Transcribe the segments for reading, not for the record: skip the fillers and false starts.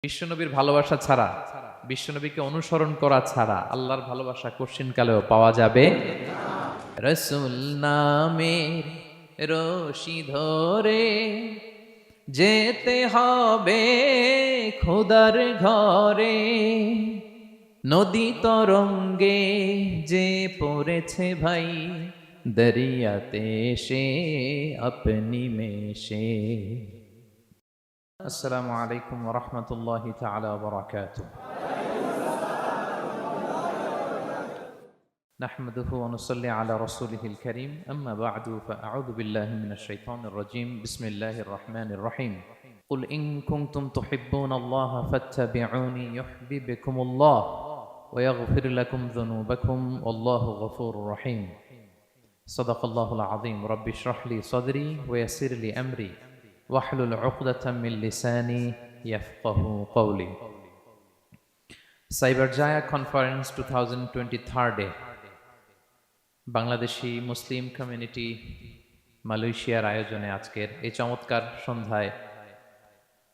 বিশ্বনবীর ভালোবাসা ছাড়া, বিশ্বনবীকে অনুসরণ করা ছাড়া আল্লাহর ভালোবাসা কঠিনকালেও পাওয়া যাবে। রসুল নামের রশি ধরে যেতে হবে খোদার ঘরে, নদী তরঙ্গে যে পড়েছে ভাই দরিয়াতে সে আপনি মেশে। আসসালামু আলাইকুম ওয়া রাহমাতুল্লাহি তাআলা ওয়া বারাকাতুহু। نحمده ونصلي على رسوله الكريم أما بعد فأعوذ بالله من الشيطان الرجيم بسم الله الرحمن الرحيم قل إن كنتم تحبون الله فاتبعوني يحببكم الله ويغفر لكم ذنوبكم والله غفور رحيم صدق الله العظيم رب اشرح لي صدري ويسر لي أمري واحلل عقدة من لساني يفقه قولي সাইবারজায়া কনফারেন্স 2023 বাংলাদেশি মুসলিম কমিউনিটি মালয়েশিয়ার আয়োজনে আজকের এই চমৎকার সন্ধ্যায়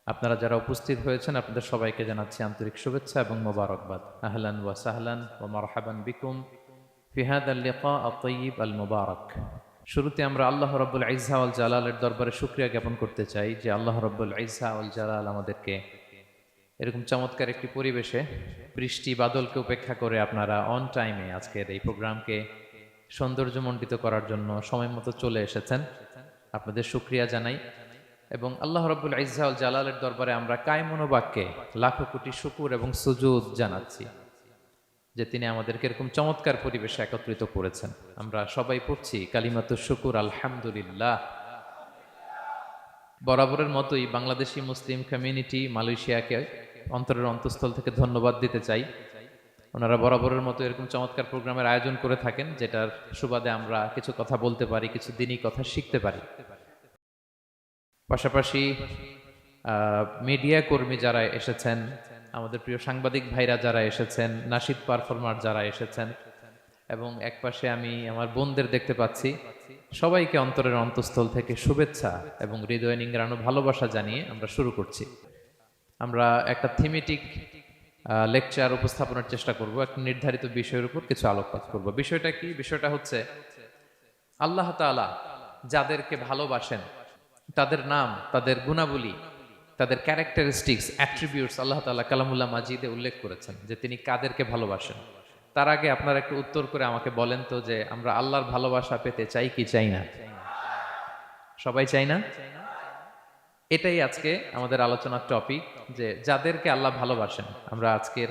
আপনারা যারা উপস্থিত হয়েছেন আপনাদের সবাইকে জানাচ্ছি আন্তরিক শুভেচ্ছা এবং মোবারকবাদ। আহলান ওয়া সাহলান ওয়া মারহাবান বিকুম ফি হাদাল লিকা আত-তাইয়িব আল মুবারক। শুরুতে আমরা আল্লাহ রাব্বুল ইজ্জা ওয়াল জালালের দরবারে শুকরিয়া জ্ঞাপন করতে চাই যে আল্লাহ রাব্বুল ইজ্জা ওয়াল জালাল আমাদেরকে এরকম চমৎকার একটি পরিবেশে বৃষ্টি বাদলকে উপেক্ষা করে আপনারা অন টাইমে আজকের এই প্রোগ্রামকে সৌন্দর্যমণ্ডিত করার জন্য সময় মতো চলে এসেছেন। আপনাদের শুকরিয়া জানাই এবং আল্লাহ রাব্বুল ইজ্জা ওয়াল জালালের দরবারে আমরা কায় মনোবাক্যে লাখো কোটি শুকুর এবং সুজুদ জানাচ্ছি যে তিনি আমাদেরকে এরকম চমৎকার পরিবেশে একত্রিত করেছেন। আমরা সবাই পড়ছি কালিমাতুশ শুকুর আলহামদুলিল্লাহ। বরাবরের মতোই বাংলাদেশি মুসলিম কমিউনিটি মালয়েশিয়াকে অন্তরের অন্তঃস্থল থেকে ধন্যবাদ দিতে চাই। ওনারা বরাবরের মতো এরকম চমৎকার প্রোগ্রামের আয়োজন করে থাকেন, যেটার সুবাদে আমরা কিছু কথা বলতে পারি, কিছু দিনই কথা শিখতে পারি। পাশাপাশি মিডিয়া কর্মী যারা এসেছেন, আমাদের প্রিয় সাংবাদিক ভাইরা যারা এসেছেন, নাশিদ পারফর্মার যারা এসেছেন এবং একপাশে আমি আমার বোনদের দেখতে পাচ্ছি, সবাইকে অন্তরের অন্তঃস্থল থেকে শুভেচ্ছা এবং হৃদয় নিংড়ানো ভালোবাসা জানিয়ে আমরা শুরু করছি। আমরা একটা থিমেটিক লেকচার উপস্থাপনের চেষ্টা করব, একটা নির্ধারিত বিষয়ের উপর কিছু আলোকপাত করব। বিষয়টা কি? বিষয়টা হচ্ছে আল্লাহ তাআলা যাদেরকে ভালোবাসেন তাদের নাম, তাদের গুণাবলী, তাদের ক্যারেক্টারিস্টিক্স, অ্যাট্রিবিউটস আল্লাহ তাআলা কালামুল্লাহ মাজিদে উল্লেখ করেছেন যে তিনি কাদেরকে ভালোবাসেন। তার আগে আপনারা একটু উত্তর করে আমাকে বলেন তো যে আমরা আল্লাহর ভালোবাসা পেতে চাই কি চাই না? সবাই চাই না? এটাই আজকে আমাদের আলোচনার টপিক, যে যাদেরকে আল্লাহ ভালোবাসেন। আমরা আজকের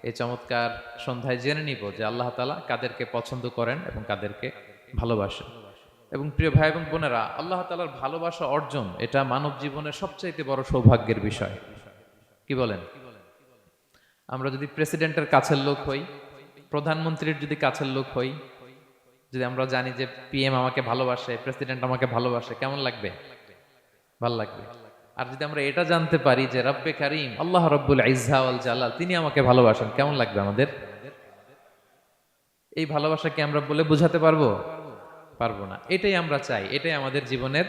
এই চমৎকার সন্ধ্যায় জেনে নিব যে আল্লাহ তাআলা কাদেরকে পছন্দ করেন এবং কাদেরকে ভালোবাসেন। এবং প্রিয় ভাই এবং বোনেরা, আল্লাহ তাআলার ভালোবাসা অর্জন এটা মানব জীবনের সবচাইতে বড় সৌভাগ্যের বিষয়। কি বলেন? আমরা যদি প্রেসিডেন্টের কাছের লোক হই, প্রধানমন্ত্রীর যদি কাছের লোক হই, যদি আমরা জানি যে পিএম আমাকে ভালোবাসে, প্রেসিডেন্ট আমাকে ভালোবাসে, কেমন লাগবে? ভালো লাগবে। আর যদি আমরা এটা জানতে পারি যে রব্বে কারীম আল্লাহ রাব্বুল ইজ্জা ওয়াল জালাল তিনি আমাকে ভালোবাসেন, কেমন লাগবে আমাদের? এই ভালোবাসাকে আমরা বলে বোঝাতে পারবো? পারবো না। এটাই আমরা চাই, এটাই আমাদের জীবনের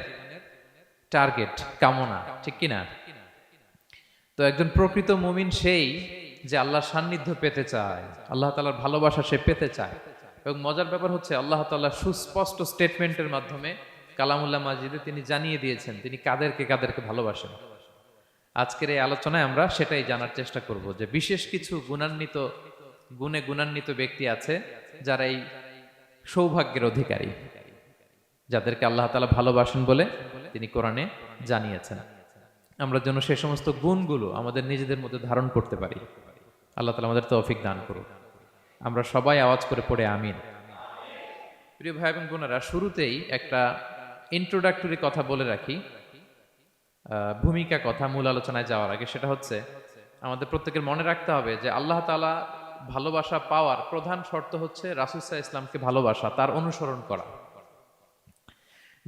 টার্গেট, কামনা, ঠিক কিনা? তো একজন প্রকৃত মুমিন সেই যে আল্লাহর সান্নিধ্য পেতে চায়, আল্লাহ তাআলার ভালোবাসা সে পেতে চায়। এবং মজার ব্যাপার হচ্ছে আল্লাহ তাআলা সুস্পষ্ট স্টেটমেন্টের মাধ্যমে কালামুল্লাহ মাজিদে তিনি জানিয়ে দিয়েছেন তিনি কাদেরকে কাদেরকে ভালোবাসেন। আজকের এই আলোচনায় আমরা সেটাই জানার চেষ্টা করব যে বিশেষ কিছু গুণে গুণান্বিত ব্যক্তি আছে যারা এই সৌভাগ্যের অধিকারী, যাদেরকে আল্লাহ তাআলা ভালোবাসেন বলে তিনি কোরআনে জানিয়েছেন। আমরা যেন সে সমস্ত গুণগুলো আমাদের নিজেদের মধ্যে ধারণ করতে পারি। আল্লাহ তাআলা আমাদের তৌফিক দান করুন। আমরা সবাই আওয়াজ করে পড়ে আমিন। প্রিয় ভাই এবং বোনেরা, শুরুতেই একটা ইন্ট্রোডাক্টরি কথা বলে রাখি, ভূমিকা কথা মূল আলোচনায় যাওয়ার আগে। সেটা হচ্ছে আমাদের প্রত্যেকের মনে রাখতে হবে যে আল্লাহ তাআলা ভালোবাসা পাওয়ার প্রধান শর্ত হচ্ছে রাসূল সাল্লাল্লাহু আলাইহি ওয়াসাল্লামকে ভালোবাসা, তার অনুসরণ করা।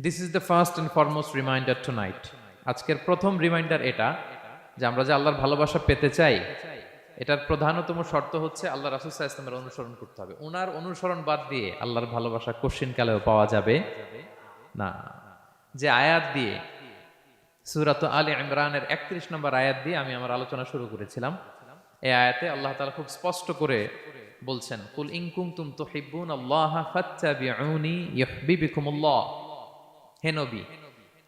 This is the first and foremost reminder tonight. আজকের প্রথম রিমাইন্ডার এটা যে আমরা যে আল্লাহর ভালোবাসা পেতে চাই, এটার প্রধানতম শর্ত হচ্ছে আল্লাহ রাসূল সাল্লাল্লাহু আলাইহি ওয়াসাল্লামের অনুসরণ করতে হবে। ওনার অনুসরণ বাদ দিয়ে আল্লাহর ভালোবাসা কঠিনকালেও পাওয়া যাবে না। যে আয়াত দিয়ে সূরাত আলে ইমরানের 31 নম্বর আয়াত দিয়ে আমি আমার আলোচনা শুরু করেছিলাম। এই আয়াতে আল্লাহ তাআলা খুব স্পষ্ট করে বলছেন, কুল ইন কুনতুম তুহিব্বুনাল্লাহা ফাত্তাবিউনি ইউহিব্বুকুমুল্লাহ। হে নবী,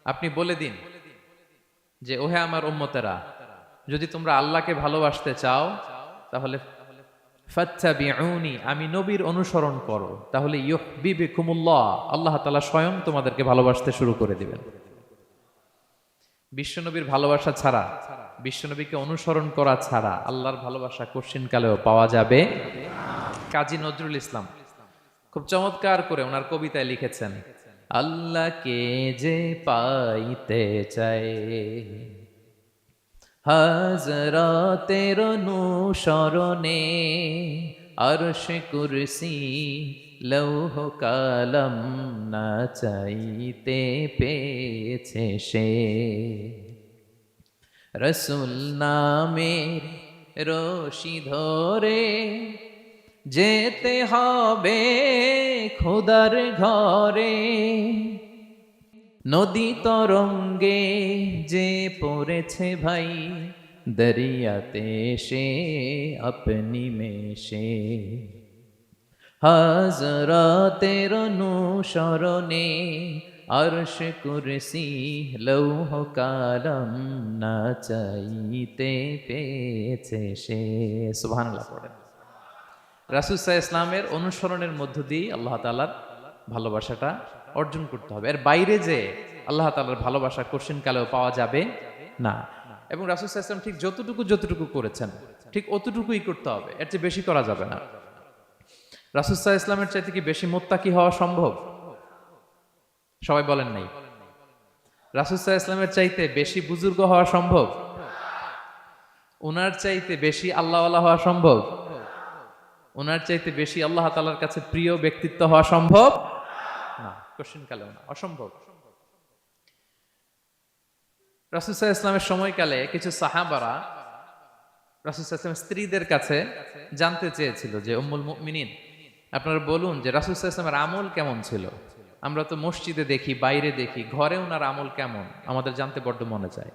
আপনি বলে দিন যে ওহে আমার উম্মতেরা, যদি তোমরা আল্লাহকে ভালোবাসতে চাও তাহলে ফাত্তাবিউনি, আমি নবীর অনুসরণ করো, তাহলে ইউহিব্বুকুমুল্লাহ, আল্লাহ তাআলা স্বয়ং তোমাদেরকে ভালোবাসতে শুরু করে দিবেন। বিশ্বনবীর ভালোবাসা ছাড়া, বিশ্বনবীকে অনুসরণ করা ছাড়া আল্লাহর ভালোবাসা কশিনকালেও পাওয়া যাবে। কাজী নজরুল ইসলাম খুব চমৎকার করে ওনার কবিতায় লিখেছেন, আল্লাহকে যে পাইতে চায় হাজরাতের অনুসরণে, আরশ কুরসি লৌহ কালাম না চাইতে পেয়েছে সে। রসুল নামের রশি ধরে যেতে হবে খোদার ঘরে, নদী তরঙ্গে যে পড়েছে ভাই দরিয়াতে সে আপনি মেশে। হাজরাতের অনুসরণে আরশ কুরসি লৌহ কালাম না চাইতে পেয়েছে সে। সুবহানাল্লাহ পড়েন। রাসূল সাল্লাল্লাহু আলাইহি ইসলামের অনুসরণের মধ্য দিয়ে আল্লাহ তাআলার ভালোবাসাটা অর্জন করতে হবে। এর বাইরে যে আল্লাহ তাআলার ভালোবাসা কঠিনকালেও পাওয়া যাবে না। এবং রাসূল সাল্লাল্লাহু আলাইহি ওয়াসাল্লাম ঠিক যতটুকু করেছেন ঠিক অতটুকুই করতে হবে, এর চেয়ে বেশি করা যাবে না। রাসূল সাল্লাল্লাহু আলাইহি ইসলামের চাইতে কি বেশি মুত্তাকি হওয়া সম্ভব? সবাই বলেন নাই। রাসূল সাল্লাল্লাহু আলাইহি ইসলামের চাইতে বেশি বুজুর্গ হওয়া সম্ভব? ওনার চাইতে বেশি আল্লাহওয়ালা হওয়া সম্ভব? ওনার চাইতে বেশি আল্লাহ তাআলার কাছে প্রিয় ব্যক্তিত্ব হওয়া সম্ভব না, কঠিনকালেও না, অসম্ভব। রাসূল সাল্লাল্লাহু আলাইহি ইসলামের সময়কালে কিছু সাহাবারা রাসূল সাল্লাল্লাহু আলাইহি ইসলামের স্ত্রীদের কাছে জানতে চেয়েছিল যে উম্মুল মুমিনিন, আপনারা বলুন যে রাসূল সাল্লাল্লাহু আলাইহি ইসলামের আমল কেমন ছিল? আমরা তো মসজিদে দেখি, বাইরে দেখি, ঘরে ওনার আমল কেমন আমাদের জানতে বড্ড মনে চায়।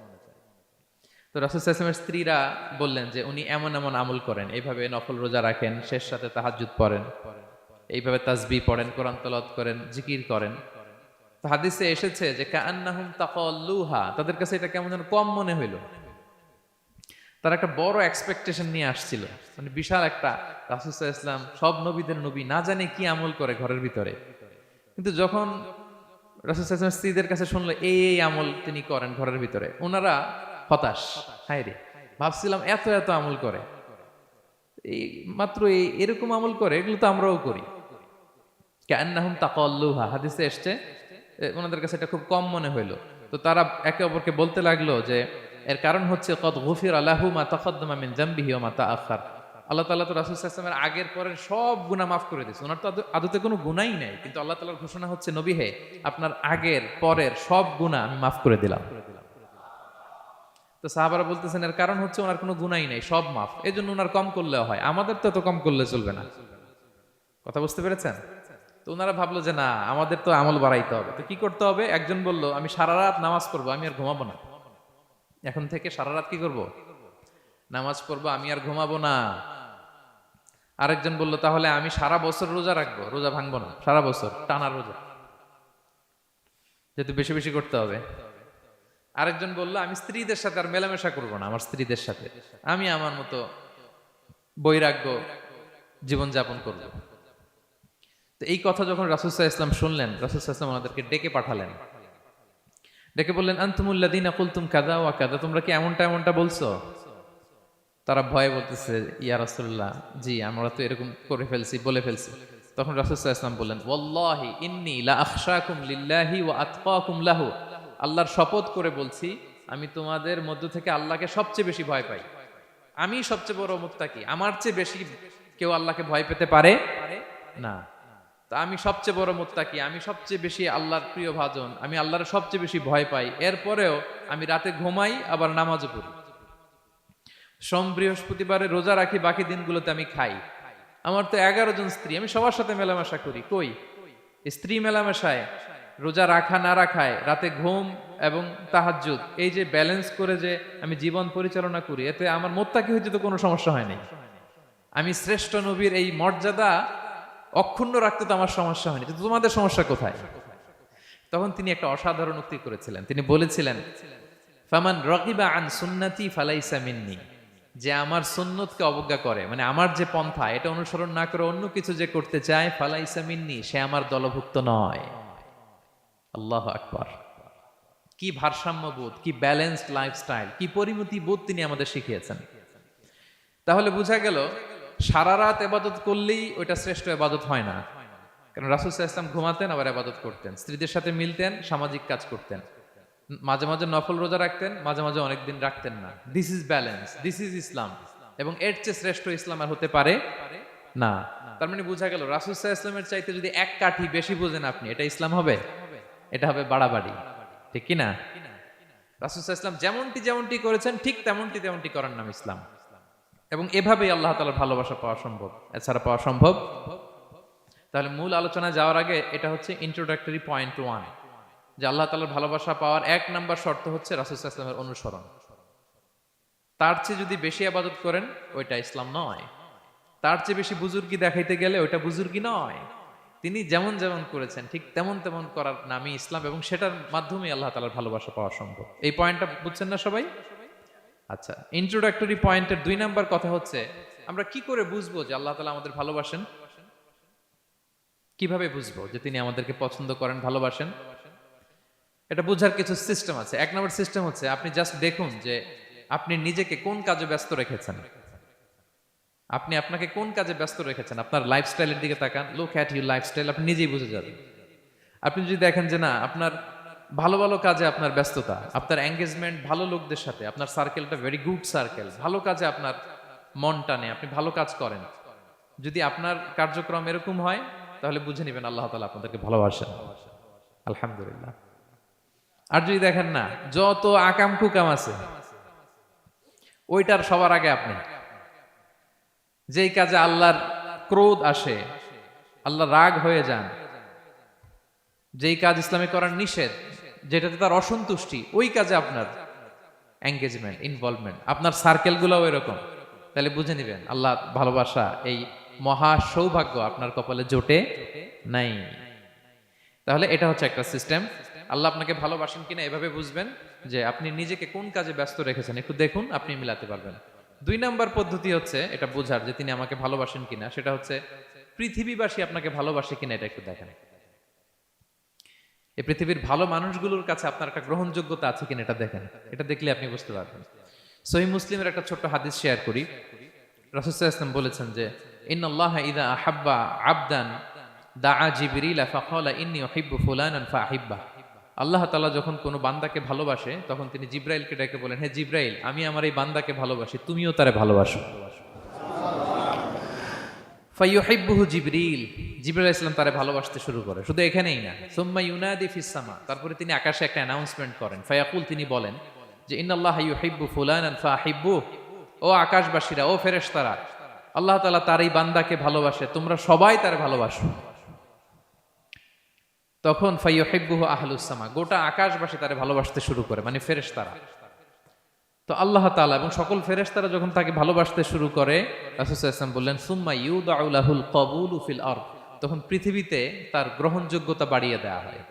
তো রাসূল সাল্লাল্লাহু আলাইহি ইসলামের স্ত্রীরা বললেন যে উনি এমন এমন আমল করেন, এইভাবে নফল রোজা রাখেন, শেষ রাতে তাহাজ্জুদ পড়েন, এইভাবে তাসবিহ পড়েন, কোরআন তেলাওয়াত করেন, জিকির করেন। তো হাদিসে এসেছে যে কাআন্নাহুম তাকাল্লুহা, তাদের কাছে এটা কেমন যেন কম মনে হইল। তারা একটা বড় এক্সপেকটেশন নিয়ে আসছিল, মানে বিশাল একটা, রাসূল সাল্লাল্লাহু আলাইহি ইসলাম সব নবীদের নবী, না জানে কি আমল করে ঘরের ভিতরে। কিন্তু যখন রাসূল সাল্লাল্লাহু আলাইহি ওয়াসাল্লাম স্ত্রীদের কাছে শুনলো এই আমল তিনি করেন ঘরের ভিতরে, ওনারা হতাশ। হায় রে, ভাবছিলাম এত এত আমল করে, এই মাত্র এরকম আমল করে, এগুলো তো আমরাও করি। কাআন্নাহুম তাকাল্লুহা, হাদিসে এসেছে ওনাদের কাছে এটা খুব কম মনে হইলো। তো তারা একে অপরকে বলতে লাগলো যে এর কারণ হচ্ছে কদ গুফিরা লাহু মা তাকাদ্দামা মিন যামবিহি ওয়া মা তাআখার। আল্লাহ তাআলা তো রাসূল সাল্লাল্লাহু আলাইহি ওয়াসাল্লামের আগের পরের সব গুনাহ মাফ করে দিয়েছে। ওনার তো আদতে কোনো গুনাহই নাই, কিন্তু আল্লাহ তাআলার ঘোষণা হচ্ছে নবী হে, আপনার আগের পরের সব গুনাহ আমি মাফ করে দিলাম। তো সাহাবারা বলতেছেন এর কারণ হচ্ছে ওনার কোনো গুনাহই নাই, সব মাফ, এজন্য ওনার কম করলেও হয়, আমাদের তো এত কম করলে চলবে না। কথা বুঝতে পেরেছেন? তো ওনারা ভাবলো যে না, আমাদের তো আমল বাড়াইতে হবে। তো কি করতে হবে? একজন বলল আমি সারা রাত নামাজ পড়বো, আমি আর ঘুমাবো না। এখন থেকে সারা রাত কি করব? নামাজ পড়বো, আমি আর ঘুমাবো না। আরেকজন বলল তাহলে আমি সারা বছর রোজা রাখবো, রোজা ভাঙবো না, সারা বছর টানা রোজা, যেহেতু বেশি বেশি করতে হবে। আরেকজন বলল আমি স্ত্রীদের সাথে আর মেলামেশা করবো না, আমার স্ত্রীদের সাথে আমি আমার মতো বৈরাগ্য জীবনযাপন করব। তো এই কথা যখন রাসূল সাল্লাল্লাহু আলাইহি ওয়াসাল্লাম শুনলেন, রাসূল সাল্লাল্লাহু আলাইহি ওয়াসাল্লাম ওনাদেরকে ডেকে পাঠালেন। ডেকে বললেন আনতুমুল্লাযীনা কুলতুম কাযা ওয়া কাযা, তোমরা কি এমনটা এমনটা বলছো? তারা ভয়ে বলতেছে ইয়া রাসূলুল্লাহ, জি আমরা তো এরকম করে ফেলছি, বলে ফেলছি। তখন রাসূল সাল্লাল্লাহু আলাইহি ওয়াসাল্লাম বললেন ওয়াল্লাহি ইন্নী লা আখশাকুম লিল্লাহি ওয়া আতকাকুম লাহু, আল্লাহর শপথ করে বলছি আমি তোমাদের মধ্য থেকে আল্লাহকে সবচেয়ে বেশি ভয় পাই, আমি সবচেয়ে বড় মুত্তাকি, আমার চেয়ে বেশি কেউ আল্লাহকে ভয় পেতে পারে না। তা আমি সবচেয়ে বড় মুত্তাকি, আমি সবচেয়ে বেশি আল্লাহর প্রিয় ভাজন, আমি আল্লাহর সবচেয়ে বেশি ভয় পাই। এরপরেও আমি রাতে ঘুমাই, আবার নামাজও পড়ি, সোম বৃহস্পতিবারে রোজা রাখি, বাকি দিনগুলোতে আমি খাই। আমার তো 11 জন স্ত্রী, আমি সবার সাথে মেলামেশা করি। কই স্ত্রী মেলামেশায় রোজা রাখা না রাখায়, রাতে ঘুম এবং তাহাজ্জুদ, এই যে ব্যালেন্স করে যে আমি জীবন পরিচালনা করি, এতে আমার মোত্তাকি হইতে তো কোনো সমস্যা হয় নাই। আমি শ্রেষ্ঠ নবীর এই মর্যাদা অক্ষুণ্ণ রাখতে তো আমার সমস্যা হয়নি, তো তোমাদের সমস্যা কোথায়? তখন তিনি একটা অসাধারণ উক্তি করেছিলেন। তিনি বলেছিলেন, ফামান রাগিবা আন সুন্নতি ফালাইসা মিন্নি, যে আমার সুন্নতকে অবজ্ঞা করে, মানে আমার যে পন্থা এটা অনুসরণ না করে অন্য কিছু যে করতে চায়, ফালাইসা মিন্নি, সে আমার দলভুক্ত নয়। আল্লাহু আকবার। কি ভারসাম্যবোধ, কি ব্যালেন্সড লাইফস্টাইল, কি পরিমতি বোধ তিনি আমাদের শিখিয়েছেন। তাহলে বোঝা গেল সারা রাত ইবাদত করলেই ওইটা শ্রেষ্ঠ ইবাদত হয় না। কারণ রাসূল সাল্লাল্লাহু আলাইহি ওয়াসাল্লাম ঘুমাতেন, আবার ইবাদত করতেন, স্ত্রীদের সাথে মিলতেন, সামাজিক কাজ করতেন, মাঝে মাঝে নফল রোজা রাখতেন, মাঝে মাঝে অনেকদিন রাখতেন না। This is balance, this is Islam. এবং এর চেয়ে শ্রেষ্ঠ ইসলাম আর হতে পারে না। তার মানে বোঝা গেল রাসূল সাল্লাল্লাহু আলাইহি ওয়াসাল্লামের চাইতে যদি এক কাঠি বেশি বোঝেন আপনি, এটা ইসলাম হবে? এটা হবে বাড়াবাড়ি, ঠিক কি না? রাসূল সাল্লাল্লাহু আলাইহি ওয়াসাল্লাম যেমনটি করেছেন ঠিক তেমনটি করার নাম ইসলাম। এবং এভাবেই আল্লাহ তাআলার ভালোবাসা পাওয়া সম্ভব, এছাড়া পাওয়া সম্ভব। তাহলে মূল আলোচনায় যাওয়ার আগে এটা হচ্ছে ইন্ট্রোডাক্টরি পয়েন্ট 1, যে আল্লাহ তাআলার ভালোবাসা পাওয়ার 1 নাম্বার শর্ত হচ্ছে রাসূল সাল্লাল্লাহু আলাইহি ওয়াসাল্লামের অনুসরণ। তার চেয়ে যদি বেশি ইবাদত করেন ওইটা ইসলাম নয়। তার চেয়ে বেশি বুজুর্গি দেখাইতে গেলে ওইটা বুজুর্গি নয়। তিনি যেমন করেছেন ঠিক তেমন করার নামই ইসলাম, এবং সেটার মাধ্যমে আল্লাহ তাআলার ভালোবাসা পাওয়া সম্ভব। এই পয়েন্টটা বুঝছেন না সবাই? আচ্ছা, ইন্ট্রোডাক্টরি পয়েন্টের 2 নাম্বার কথা হচ্ছে, আমরা কি করে বুঝবো যে আল্লাহ তাআলা আমাদের ভালোবাসেন? কিভাবে বুঝবো যে তিনি আমাদেরকে পছন্দ করেন, ভালোবাসেন? এটা বোঝার কিছু সিস্টেম আছে। 1 নম্বর সিস্টেম হচ্ছে, আপনি জাস্ট দেখুন যে আপনি নিজেকে কোন কাজে ব্যস্ত রেখেছেন। আপনি আপনাকে কোন কাজে ব্যস্ত রেখেছেন, আপনার লাইফস্টাইলের দিকে তাকান, লুক অ্যাট ইউর লাইফস্টাইল, আপনি নিজেই বুঝে যাবেন। আপনি যদি দেখেন যে না, আপনার ভালো কাজে আপনার ব্যস্ততা, আপনার এঙ্গেজমেন্ট ভালো লোকদের সাথে, আপনার সার্কেলটা ভেরি গুড সার্কেল, ভালো কাজে আপনার মন টানে, আপনি ভালো কাজ করেন, যদি আপনার কার্যক্রম এরকম হয়, তাহলে বুঝে নেবেন আল্লাহ তাআলা আপনাদেরকে ভালোবাসেন। আলহামদুলিল্লাহ। আর যদি দেখেন না, যত আকাম কুকাম আছে ওইটার সবার আগে আপনি, যেই কাজে আল্লাহর ক্রোধ আসে, আল্লাহ রাগ হয়ে যান, যেই কাজ ইসলামে করার নিষেধ, যেটাতে তার অসন্তুষ্টি, ওই কাজে আপনার এঙ্গেজমেন্ট, ইনভলভমেন্ট, আপনার সার্কেলগুলোও এরকম, তাহলে বুঝে নেবেন আল্লাহ ভালোবাসা, এই মহা সৌভাগ্য আপনার কপালে জোটে নাই। তাহলে এটা হচ্ছে একটা সিস্টেম। আল্লাহ আপনাকে ভালোবাসেন কিনা এভাবে বুঝবেন যে আপনি নিজেকে কোন কাজে ব্যস্ত রেখেছেন, একটু দেখুন, আপনি মিলাতে পারবেন। 2 নাম্বার পদ্ধতি হচ্ছে এটা বোঝার যে তিনি আমাকে ভালোবাসেন কিনা, সেটা হচ্ছে পৃথিবীবাসী আপনাকে ভালোবাসে কিনা, এটা একটু দেখেন। এই পৃথিবীর ভালো মানুষগুলোর কাছে আপনার একটা গ্রহণযোগ্যতা আছে কিনা, এটা দেখেন। এটা দেখলে আপনি বুঝতে পারবেন। সহিহ মুসলিমের একটা ছোট্ট হাদিস শেয়ার করি। রাসূল সাল্লাল্লাহু আলাইহি ওয়াসাল্লাম বলেছেন যে, ইন্নাল্লাহা ইযা আহাব্বা আবদান দাআ জিবরিল ফাকালা ইন্নী উহিব্বু ফুলানান ফাহিব্বা। আল্লাহ তাআলা যখন কোনো বান্দাকে ভালোবাসে, তখন তিনি জিবরাইলকে ডেকে বলেন, হে জিবরাইল, আমি আমার এই বান্দাকে ভালোবাসি, তুমিও তারে ভালোবাসো। ফায়ুহিব্বুহু জিবরিল, জিবরাইল আলাইহিস সালাম তারে ভালোবাসতে শুরু করে। শুধু এখানেই না, সুম্মা ইউনাদি ফিস সামা, তারপরে তিনি আকাশে একটা অ্যানাউন্সমেন্ট করেন। ফায়াকুল, তিনি বলেন যে, ইন্নাল্লাহা ইউহিব্বু ফুলানান ফাহিব্বু, ও আকাশবাসীরা, ও ফেরেশতারা, আল্লাহ তাআলা তার এই বান্দাকে ভালোবাসে, তোমরা সবাই তারে ভালোবাসো। তখন ফায়ুহিব্বুহু আহলুস সামা, গোটা আকাশবাসী তারে ভালোবাসতে শুরু করে, মানে ফেরেশতারা। তো আল্লাহ তাআলা এবং সকল ফেরেশতারা যখন তাকে ভালোবাসতে শুরু করে, রাসূল সাল্লাল্লাহু আলাইহি ওয়াসাল্লাম বললেন, সুম্মা ইউদাউ লাহুল কবুলু ফিল আরদ, তখন পৃথিবীতে তার গ্রহণযোগ্যতা বাড়িয়ে দেওয়া হয়,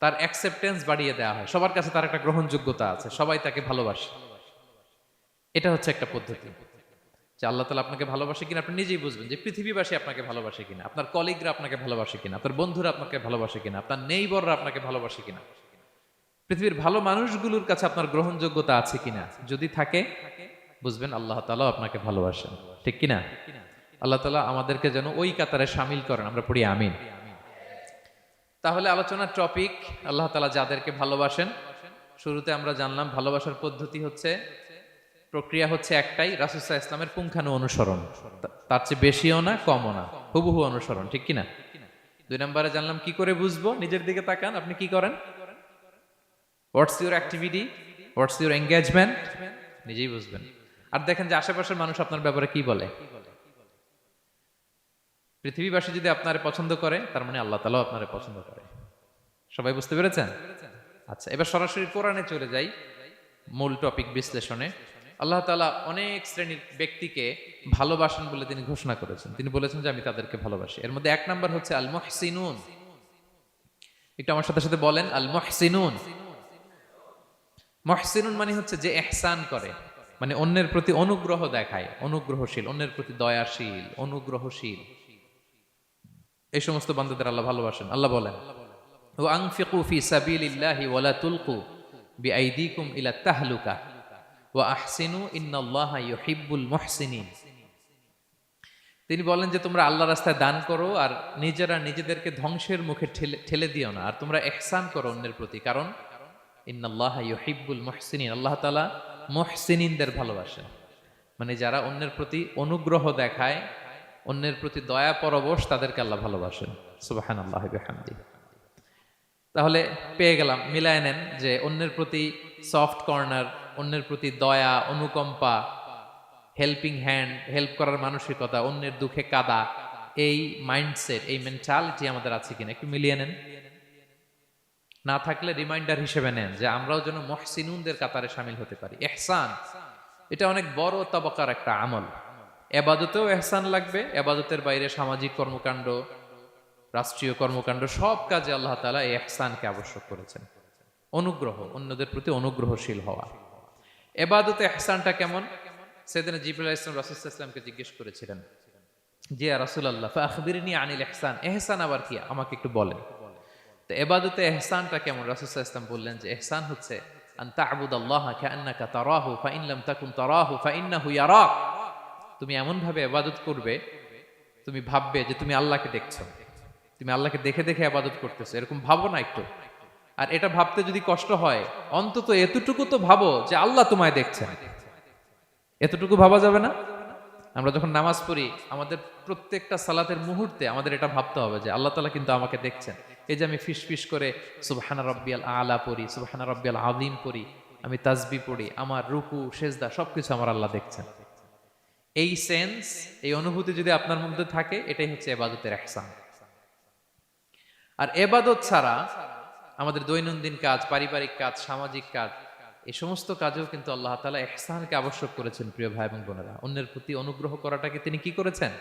তার অ্যাকসেপ্টেন্স বাড়িয়ে দেওয়া হয়, সবার কাছে তার একটা গ্রহণযোগ্যতা আছে, সবাই তাকে ভালোবাসে। এটা হচ্ছে একটা পদ্ধতি যে আল্লাহ তাআলা আপনাকে ভালোবাসে কিনা আপনি নিজেই বুঝবেন, যে পৃথিবীবাসী আপনাকে ভালোবাসে কিনা, আপনার কলিগরা আপনাকে ভালোবাসে কিনা, আপনার বন্ধুরা আপনাকে ভালোবাসে কিনা, আপনার নেইবররা আপনাকে ভালোবাসে কিনা, পৃথিবীর ভালো মানুষগুলোর কাছে আপনার গ্রহণযোগ্যতা আছে কিনা। যদি থাকে, বুঝবেন আল্লাহ তাআলা আপনাকে ভালোবাসেন, ঠিক কিনা? আল্লাহ তাআলা আমাদেরকে যেন ওই কাতারে শামিল করেন, আমরা পড়ি আমিন। তাহলে আলোচনার টপিক, আল্লাহ তাআলা যাদেরকে ভালোবাসেন। শুরুতে আমরা জানলাম ভালোবাসার পদ্ধতি হচ্ছে, প্রক্রিয়া হচ্ছে একটাই, রাসূল সাল্লাল্লাহু আলাইহি ওয়াসাল্লামের পুঙ্খানু অনুসরণ, তার চেয়ে বেশিও না কমও না, হুবহু অনুসরণ, ঠিক কিনা? 2 নম্বরে জানলাম কি করে বুঝবো, নিজের দিকে তাকান, আপনি কি করেন, what's your activity, what's your engagement, নিজেই বুঝবেন। আর দেখেন যে আশেপাশের মানুষ আপনার ব্যাপারে কি বলে। পৃথিবীবাসী যদি আপনারে পছন্দ করে, তার মানে আল্লাহ তাআলাও আপনারে পছন্দ করে। সবাই বুঝতে পেরেছেন? আচ্ছা, এবার সরাসরি কোরআনে চলে যাই, মূল টপিক বিশ্লেষণে। আল্লাহ তাআলা অনেক শ্রেণীর ব্যক্তিকে ভালোবাসেন বলে তিনি ঘোষণা করেছেন। তিনি বলেছেন যে আমি তাদেরকে ভালোবাসি। এর মধ্যে এক নাম্বার হচ্ছে আল মুহসিনুন। একটু আমার সাথে সাথে বলেন, আল মুহসিনুন। মুহসিনুন মানে হচ্ছে যে ইহসান করে, মানে অন্যের প্রতি অনুগ্রহ দেখায়, অনুগ্রহশীল, অন্যের প্রতি দয়াশীল, অনুগ্রহশীল। এই সমস্ত বান্দাদের আল্লাহ ভালোবাসেন। আল্লাহ বলেন, ওয়া আনফিকু ফি সাবিলিল্লাহি ওয়া লা তুলকু বিআইদিকুম ইলা তাহলুকা ওয়া আহসিনু ইন্নাল্লাহা ইউহিব্বুল মুহসিনিন। তিনি বলেন যে তোমরা আল্লাহর রাস্তায় দান করো আর নিজেরা নিজেদেরকে ধ্বংসের মুখে ঠেলে দিও না, আর তোমরা ইহসান করো অন্যের প্রতি, কারণ ইন্নাল্লাহা ইউহিব্বুল মুহসিনিন, আল্লাহ তাআলা মুহসিনিনদের ভালোবাসেন। মানে যারা অন্যের প্রতি অনুগ্রহ দেখায়, অন্যের প্রতি দয়া পরবশ, তাদেরকে আল্লাহ ভালোবাসেন। সুবহানাল্লাহি ওয়া বিহামদিহি। তাহলে পেয়ে গেলাম, মিলায় নেন যে অন্যের প্রতি সফট কর্নার, অন্যের প্রতি দয়া, অনুকম্পা, হেল্পিং হ্যান্ড, হেল্প করার মানসিকতা, অন্যের দুঃখে কাদা, এই মাইন্ডসেট, এই মেন্টালিটি আমাদের আছে কিনা একটু মিলিয়ে নেন। না থাকলে রিমাইন্ডার হিসেবে নেন যে আমরাও যেন মুহসিনুনদের কাতারে শামিল হতে পারি। ইহসান এটা অনেক বড় তবকার একটা আমল। ইবাদতেও ইহসান লাগবে, ইবাদতের বাইরে সামাজিক কর্মকাণ্ড, রাষ্ট্রীয় কর্মকাণ্ড, সব কাজে আল্লাহ তাআলা এই ইহসানকে আবশ্যক করেছেন। অনুগ্রহ, অন্যদের প্রতি অনুগ্রহশীল হওয়া। ইবাদতে ইহসানটা কেমন? সাইয়েদনা জিবরাইল আলাইহিস সালাম রাসূল সাল্লাল্লাহু আলাইহি ওয়াসাল্লামকে জিজ্ঞেস করেছিলেন যে ইয়া রাসূলুল্লাহ ফাআখবিরনি আনিল ইহসান, ইহসান আবার কি, আমাকে একটু বলেন। তো ইবাদতে ইহসানটা কেমন? রাসূল সাল্লাল্লাহু আলাইহি ওয়াসাল্লাম বললেন যে ইহসান হচ্ছে আন তা'বুদাল্লাহা কাআন্নাকা তারাহু ফাইন লাম তাকুন তারাহু ফাইন্নাহু ইয়ারাক। তুমি এমন ভাবে ইবাদত করবে, তুমি ভাববে যে তুমি আল্লাহকে দেখছো, তুমি আল্লাহকে দেখে দেখে ইবাদত করতেছো, এরকম ভাবো না একটু? আর এটা ভাবতে যদি কষ্ট হয়, অন্তত এতটুকু তো ভাবো যে আল্লাহ তোমায় দেখছেন। এতটুকু ভাবা যাবে না? আমরা যখন নামাজ পড়ি, আমাদের প্রত্যেকটা সালাতের মুহূর্তে আমাদের এটা ভাবতে হবে যে আল্লাহ তাআলা কিন্তু আমাকে দেখছেন। এই যে আমি ফিস ফিস করে সুবহানা রাব্বিয়াল আলা পড়ি, সুবহানা রাব্বিয়াল আযীম পড়ি, আমি তাসবিহ পড়ি, আমার রুকু সেজদা সবকিছু আমার আল্লাহ দেখছেন। এই সেন্স, এই অনুভূতি যদি আপনার মধ্যে থাকে, এটাই হচ্ছে ইবাদতের ইহসান। আর ইবাদত ছাড়া আমাদের দৈনন্দিন কাজ, পারিবারিক কাজ, সামাজিক কাজ, এই সমস্ত কাজেও কিন্তু আল্লাহ তাআলা ইহসানকে আবশ্যক করেছেন। প্রিয় ভাই এবং বোনেরা, অন্যের প্রতি অনুগ্রহ করাটাকে তিনি কি করেছেন?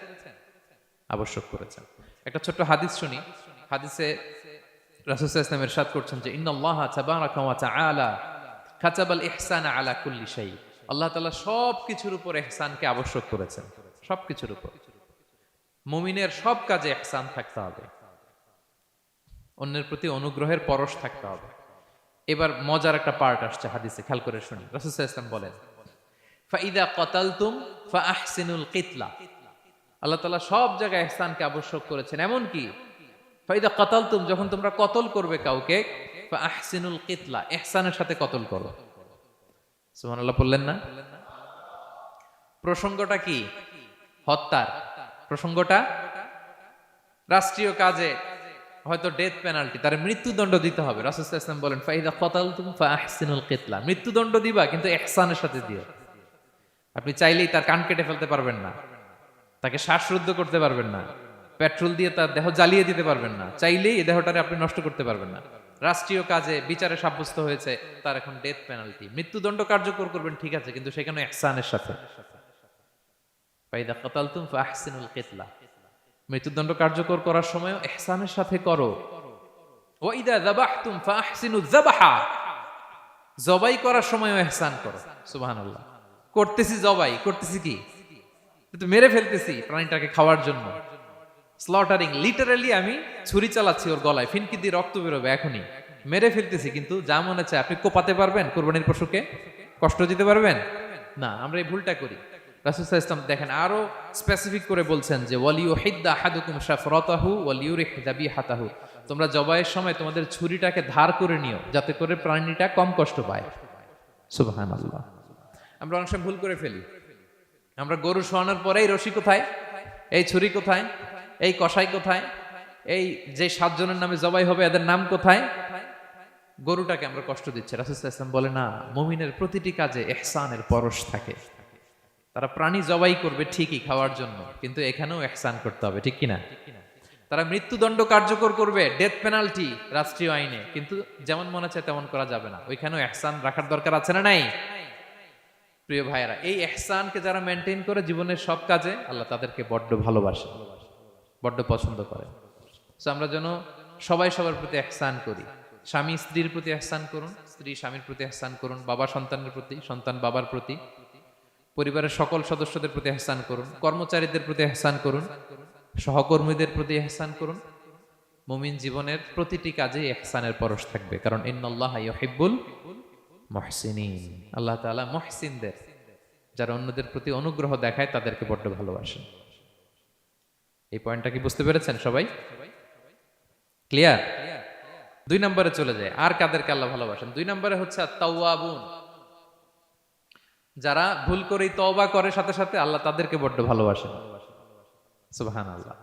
আবশ্যক করেছেন। একটা ছোট্ট হাদিস শুনি। হাদিসে রাসূল সাল্লাল্লাহু আলাইহি ওয়াসাল্লাম ইরশাদ করছেন যে ইন্নাল্লাহা তাবারাকা ওয়া তাআলা কাতাবাল ইহসানা আলা কুল্লি শাই। আল্লাহ তাআলা সবকিছুর উপর ইহসানকে আবশ্যক করেছেন, সবকিছুর উপর। মুমিনের সব কাজে ইহসান থাকতে হবে, অন্যের প্রতি অনুগ্রহের পরশ থাকতে হবে। এবার মজার একটা পার্ট আসছে হাদিসে, খেয়াল করে শুনি। রাসূল সাল্লাল্লাহু আলাইহি ওয়াসাল্লাম বলেন ফাইদা ক্বাতালতুম ফাআহসিনুল কিতলা। আল্লাহ তাআলা সব জায়গায় ইহসানকে আবশ্যক করেছেন। এমন কি ফাইদা ক্বাতালতুম, যখন তোমরা কতল করবে কাউকে, ফাআহসিনুল কিতলা, ইহসানের সাথে কতল করো। সুবহানাল্লাহ বললেন না? প্রসঙ্গটা কি? হত্যার প্রসঙ্গটা। রাষ্ট্রীয় কাজে হয়তো ডেথ পেনাল্টি, তার মৃত্যুদণ্ড দিতে হবে। রাসূল সাল্লাল্লাহু আলাইহি ওয়াসাল্লাম বলেন ফাইদা ক্বাতালতুম ফাআহসিনুল কিতলা, মৃত্যুদণ্ড দিবা কিন্তু ইহসানের সাথে দিও। আপনি চাইলেই তার কান কেটে ফেলতে পারবেন না, তাকে শ্বাসরুদ্ধ করতে পারবেন না, পেট্রোল দিয়ে তার দেহ জ্বালিয়ে দিতে পারবেন না, চাইলেই এই দেহটারে আপনি নষ্ট করতে পারবেন না। রাষ্ট্রীয় কাজে বিচারে সাব্যস্ত হয়েছে তার এখন ডেথ পেনাল্টি, মৃত্যুদণ্ড কার্যকর করবেন, ঠিক আছে, কিন্তু সেখানে ইহসানের সাথে। ফাইদা ক্বাতালতুম ফাআহসিনুল কিতলা, মৃত্যুদণ্ড কার্যকর করার সময় ইহসানের সাথে করো। ওয়া ইদা যাবাহতুম ফাআহসিনুয যাবাহা, জবাই করার সময় ইহসান করো। সুবহানাল্লাহ। করতেছি জবাই, করতেছি কি? কিন্তু মেরে ফেলতেছি প্রাণীটাকে খাওয়ার জন্য। স্লটারিং, লিটারালি আমি ছুরি চালাচ্ছি ওর গলায়, ফিনকি দিয়ে রক্ত বেরোবে এখনই, মেরে ফেলতেছি। কিন্তু যা মনে চায় আপনি কোপাতে পারবেন? কুরবানির পশুকে কষ্ট দিতে পারবেন না। আমরা এই ভুলটা করি। রাসূল সাল্লাল্লাহু আলাইহি ওয়াসাল্লাম দেখেন আরো স্পেসিফিক করে বলছেন যে ওয়ালিউহিদ্দা আহাদুকুম শাফরাতাহু ওয়ালিউরিহ যাবিহাতাহু, তোমরা জবাইয়ের সময় তোমাদের ছুরিটাকে ধার করে নিও, যাতে করে প্রাণীটা কম কষ্ট পায়। সুবহানাল্লাহ। আমরা অনেক সময় ভুল করে ফেলি। আমরা গরু শোয়ানোর পরেই রশি কোথায়, এই ছুরি কোথায়, এই কষাই কোথায়, এই যে 7 জনের নামে জবাই হবে এদের নাম কোথায়, গরুটাকে আমরা কষ্ট দিচ্ছি। রাসূল সাল্লাল্লাহু আলাইহি ওয়াসাল্লাম বলে না, মুমিনের প্রতিটি কাজে ইহসানের পরশ থাকে। তারা প্রাণী জবাই করবে ঠিকই খাওয়ার জন্য, কিন্তু এখানেও ইহসান করতে হবে, ঠিক কিনা? তারা মৃত্যুদণ্ড কার্যকর করবে, ডেথ পেনাল্টি রাষ্ট্রীয় আইনে, কিন্তু যেমন মনে চায় তেমন করা যাবে না। ওইখানেও ইহসান রাখার দরকার আছে না নাই? প্রিয় ভাইয়েরা, এই ইহসানকে যারা মেনটেন করে জীবনের সব কাজে, আল্লাহ তাদেরকে বড্ড ভালোবাসে, বড্ড পছন্দ করে। সো আমরা যেন সবাই সবার প্রতি ইহসান করি। স্বামী স্ত্রীর প্রতি ইহসান করুন, স্ত্রী স্বামীর প্রতি ইহসান করুন, বাবা সন্তানের প্রতি, সন্তান বাবার প্রতি, পরিবারের সকল সদস্যদের প্রতি ইহসান করুন, কর্মচারীদের প্রতি ইহসান করুন, সহকর্মীদের প্রতি ইহসান করুন। মুমিন জীবনের প্রতিটি কাজে ইহসানের পরশ থাকবে, কারণ ইন্নাল্লাহা ইউহিব্বুল মুহসিনিন। আল্লাহ তাআলা মুহসিনদের, যারা অন্যদের প্রতি অনুগ্রহ দেখায়, তাদেরকে বড্ড ভালোবাসেন। এই পয়েন্টটা কি বুঝতে পেরেছেন সবাই? ক্লিয়ার? 2 নম্বরে চলে যায়, আর কাদেরকে আল্লাহ ভালোবাসেন? 2 নম্বরে হচ্ছে আত-তাওয়াবুন, যারা ভুল করেই তওবা করে সাথে সাথে, আল্লাহ তাদেরকে বড্ড ভালোবাসেন। সুবহানাল্লাহ।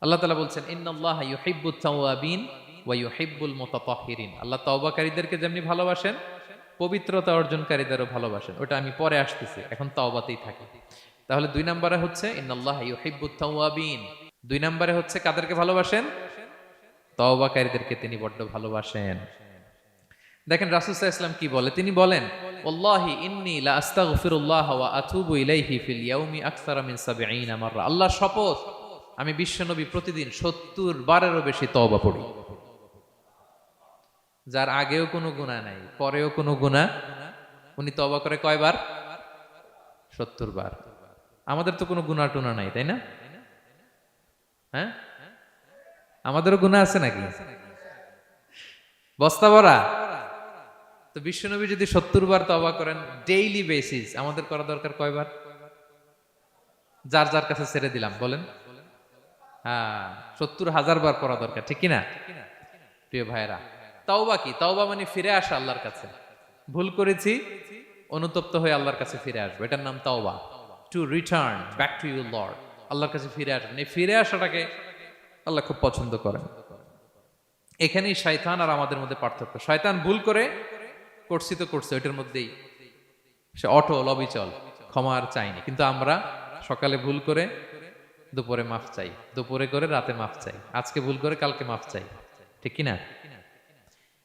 আল্লাহ তাআলা বলছেন ইন্নাল্লাহা ইউহিব্বুত তাওয়াবিন ওয়া ইউহিব্বুল মুতাতাহহিরিন। আল্লাহ তওবাকারীদেরকে যেমনি ভালোবাসেন, পবিত্রতা অর্জনকারীদেরও ভালোবাসেন। ওটা আমি পরে আসতেছি, এখন তওবাতেই থাকি। তাহলে 2 নম্বরে হচ্ছে ইন্নাল্লাহা ইউহিব্বুত তাওয়াবিন। 2 নম্বরে হচ্ছে কাদেরকে ভালোবাসেন? তওবাকারীদেরকে তিনি বড্ড ভালোবাসেন। দেখেন রাসূল সাল্লাল্লাহু আলাইহি ওয়াসাল্লাম কি বলে, তিনি বলেন ওয়াল্লাহি ইন্নী লা আস্তাগফিরুল্লাহ ওয়া আতুবু ইলাইহি ফিল ইয়াউমি আকসারা মিন 70 মাররা। আল্লাহর শপথ, আমি বিশ্বনবী প্রতিদিন 70 বারেরও বেশি তওবা পড়ি। যার আগেও কোনো গুনাহ নাই, পরেও কোনো গুনাহ, উনি তওবা করে কয়বার? 70 বার। আমাদের তো কোনো গুনাহ টুনা নাই, তাই না? হ্যাঁ, আমাদেরও গুনাহ আছে নাকি? বস্তা ভরা। তো বিশ্বনবী যদি 70 বার তওবা করেন ডেইলি বেসিস, আমাদের করা দরকার কয়বার? যার যার কাছে ছেড়ে দিলাম, বলেন। হ্যাঁ, 70,000 বার করা দরকার, ঠিক কিনা? প্রিয় ভাইরা, তাওবা কি? তাওবা মানে ফিরে আসা আল্লাহর কাছে। ভুল করেছি, অনুতপ্ত হয়ে আল্লাহর কাছে ফিরে আসবো, এটার নাম তাওবা। To return back to your Lord, আল্লাহর কাছে ফিরে আসবেন। এই ফিরে আসাটাকে আল্লাহ খুব পছন্দ করেন। এখানেই শয়তান আর আমাদের মধ্যে পার্থক্য। শয়তান ভুল করে করছি তো করছে, ওইটার মধ্যেই সে অটল অবিচল, ক্ষমা আর চাইনি। কিন্তু আমরা সকালে ভুল করে দুপুরে মাফ চাই, দুপুরে করে রাতে মাফ চাই, আজকে ভুল করে কালকে মাফ চাই, ঠিক কিনা?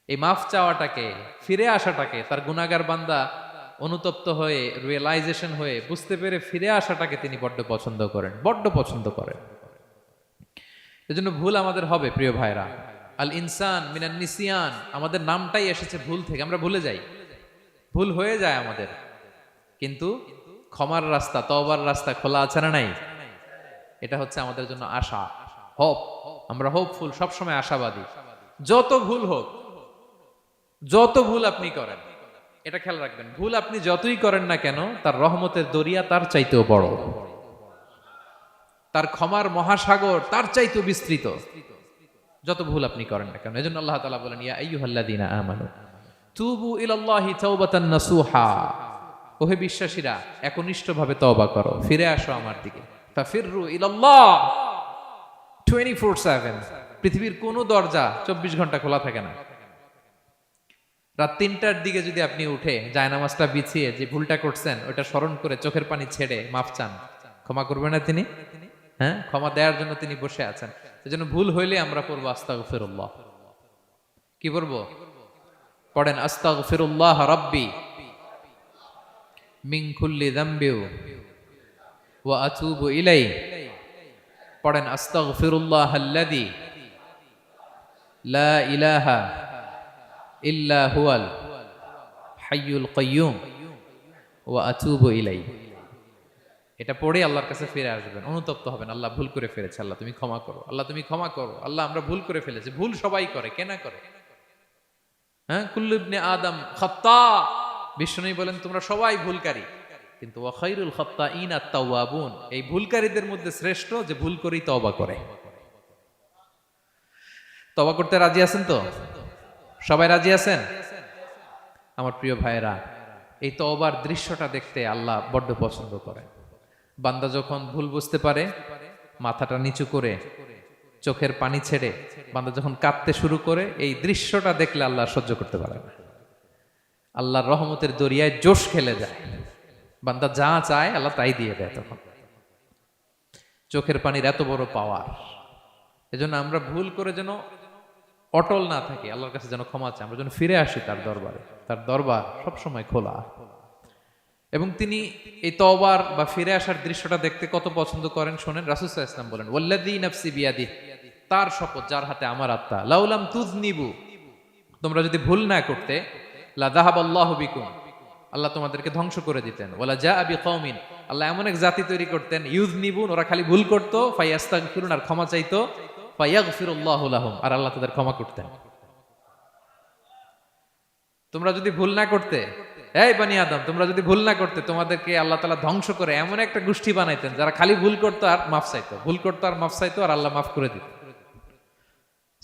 এই মাফ চাওয়াটাকে, ফিরে আসাটাকে, তার গুনাহগার বান্দা অনুতপ্ত হয়ে, রিয়েলাইজেশন হয়ে, বুঝতে পেরে ফিরে আসাটাকে তিনি বড্ড পছন্দ করেন, বড্ড পছন্দ করেন। এজন্য ভুল আমাদের হবে প্রিয় ভাইরা। আল ইনসান মিনান নিসিয়ান, আমাদের নামটাই এসেছে ভুল থেকে, আমরা ভুলে যাই, ভুল হয়ে যায় আমাদের। কিন্তু ক্ষমার রাস্তা, তওবার রাস্তা খোলা আছে না নাই? এটা হচ্ছে আমাদের জন্য আশা, হোপ। আমরা হোপফুল, সবসময় আশাবাদী। যত ভুল হোক, যত ভুল আপনি করেন, এটা খেয়াল রাখবেন, ভুল আপনি যতই করেন না কেন, তার রহমতের দরিয়া তার চাইতেও বড়, তার ক্ষমার মহাসাগর তার চাইতেও বিস্তৃত, যত ভুল আপনি করেন না কেন। এজন্য আল্লাহ তাআলা বলেন ইয়া আইয়ুহাল্লাযীনা আমানু তুবু ইলাল্লাহি তাওবাতান নাসুহা, ওহে বিশ্বাসীরা একনিষ্ঠভাবে তওবা করো, ফিরে আসো আমার দিকে। ফাফিররু ইলাল্লাহ 24/7। পৃথিবীর কোনো দরজা 24 ঘন্টা খোলা থাকে না। রাত 3টার দিকে যদি আপনি উঠে জায়নামাজটা বিছিয়ে যে ভুলটা করছেন ওটা স্মরণ করে চোখের পানি ছেড়ে মাফ চান, ক্ষমা করবেন না তিনি? হ্যাঁ, ক্ষমা দেওয়ার জন্য তিনি বসে আছেন। সেজন্য ভুল হইলে আমরা পড়বো আস্তাগফিরুল্লাহ। কি পড়বো? পড়েন আস্তাগফিরুল্লাহ রাব্বি মিন কুল্লি যামবি ওয়া আতুবু ইলাইহি। পড়েন আস্তাগফিরুল্লাহাল্লাযী লা ইলাহা ইল্লা হুয়াল হাইয়ুল কাইয়্যুম ওয়া আতুবু ইলাইহি। এটা পড়ে আল্লাহর কাছে ফিরে আসবেন, অনুতপ্ত হবেন, আল্লাহ ভুল করে ফেলেছে, আল্লাহ তুমি ক্ষমা করো, আল্লাহ তুমি ক্ষমা করো, আল্লাহ আমরা ভুল করে ফেলেছি। ভুল সবাই করে, কে না করে? হ্যাঁ, কুল্লু ইবনে আদম খাত্তা। বিষ্ণু বলেন তোমরা সবাই ভুলকারী, কিন্তু ওয়া খায়রুল খাত্তাইন আত-তাওয়াবুন, এই ভুলকারীদের মধ্যে শ্রেষ্ঠ যে ভুল করেই তওবা করে। তওবা করতে রাজি আছেন তো? সবাই রাজি আছেন? আমার প্রিয় ভাইয়েরা, এই তওবার দৃশ্যটা দেখতে আল্লাহ বড্ড পছন্দ করেন। বান্দা যখন ভুল বুঝতে পারে, মাথাটা নিচু করে চোখের পানি ছেড়ে বান্দা যখন কাঁদতে শুরু করে, এই দৃশ্যটা দেখলে আল্লাহ সহ্য করতে পারে না। আল্লাহর রহমতের দরিয়ায় জোশ খেলে যায়। বান্দা যা চায় আল্লাহ তাই দিয়ে দেয়। তখন চোখের পানির এত বড় পাওয়ার, এজন্য আমরা ভুল করে যেন অটল না থাকি, আল্লাহর কাছে যেন ক্ষমা চাই, আমরা যেন ফিরে আসি তার দরবারে। তার দরবার সবসময় খোলা। এবং তিনি এই তওবার বা ফিরে আসার দৃশ্যটা দেখতে কত পছন্দ করেন শোনেন। রাসূল সাল্লাল্লাহু আলাইহি ওয়াসাল্লাম বলেন, ওয়াল্লাযী নাফসি বিয়াদিহি, তার শপথ যার হাতে আমার আত্মা, লাউলাম তুযনিবু, তোমরা যদি ভুল না করতে, লা যাহাবাল্লাহু বিকুম, আল্লাহ তোমাদেরকে ধ্বংস করে দিতেন। ওয়ালা জাআ বিকওমিন, আল্লাহ এমন এক জাতি তৈরি করতেন, ইউযনিবুন, ওরা খালি ভুল করত, ফায়াস্তাগফিরুন, আর ক্ষমা চাইতো, ফায়াগফিরুল্লাহু লাহুম, আর আল্লাহ তাদের ক্ষমা করতেন। তোমরা যদি ভুল না করতে, এই বনি আদম, তোমরা যদি ভুল না করতে, তোমাদেরকে আল্লাহ তাআলা ধ্বংস করে এমন একটা গোষ্ঠী বানাইতেন যারা খালি ভুল করতো আর মাফ চাইতো, ভুল করতো আর মাফ চাইতো, আর আল্লাহ মাফ করে দিত।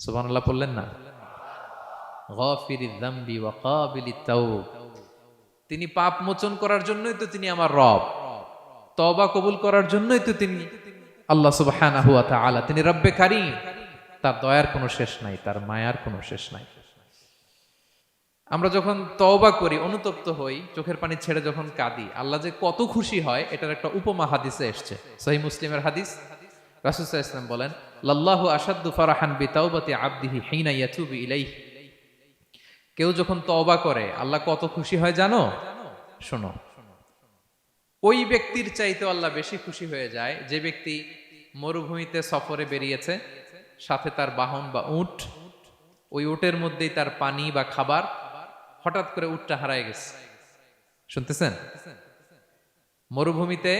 সুবহানাল্লাহ বললেন না? গাফিরিয যামবি ওয়া কাবিলিত তাওব, তিনি পাপ মোচন করার জন্যই তো তিনি আমার রব, তওবা কবুল করার জন্যই তো তিনি আল্লাহ সুবহানাহু ওয়া তাআলা, তিনি রব্বে কারীম। তার দয়ার কোনো শেষ নাই, তার মায়ার কোনো শেষ নাই। আমরা যখন তওবা করি, অনুতপ্ত হই, চোখের পানি ছেড়ে যখন কাঁদি, আল্লাহ যে কত খুশি হয় এটার একটা উপমা হাদিসে এসেছে, সহিহ মুসলিমের হাদিস। রাসূল সাল্লাল্লাহু আলাইহি ওয়াসাল্লাম বলেন, লাল্লাহু আশাদ্দু ফারাহান বিতাওবাতি আবদিহি হিনা ইয়াতুবু ইলাইহি, কেউ যখন তওবা করে আল্লাহ কত খুশি হয় জানো? শোনো, ওই ব্যক্তির চাইতে আল্লাহ বেশি খুশি হয়ে যায় যে ব্যক্তি মরুভূমিতে সফরে বেরিয়েছে, সাথে তার বাহন বা উট, ওই উটের মধ্যেই তার পানি বা খাবার, হঠাৎ করে উটটা হারায় গেছে। শুনতেছেন? মরুভূমিতে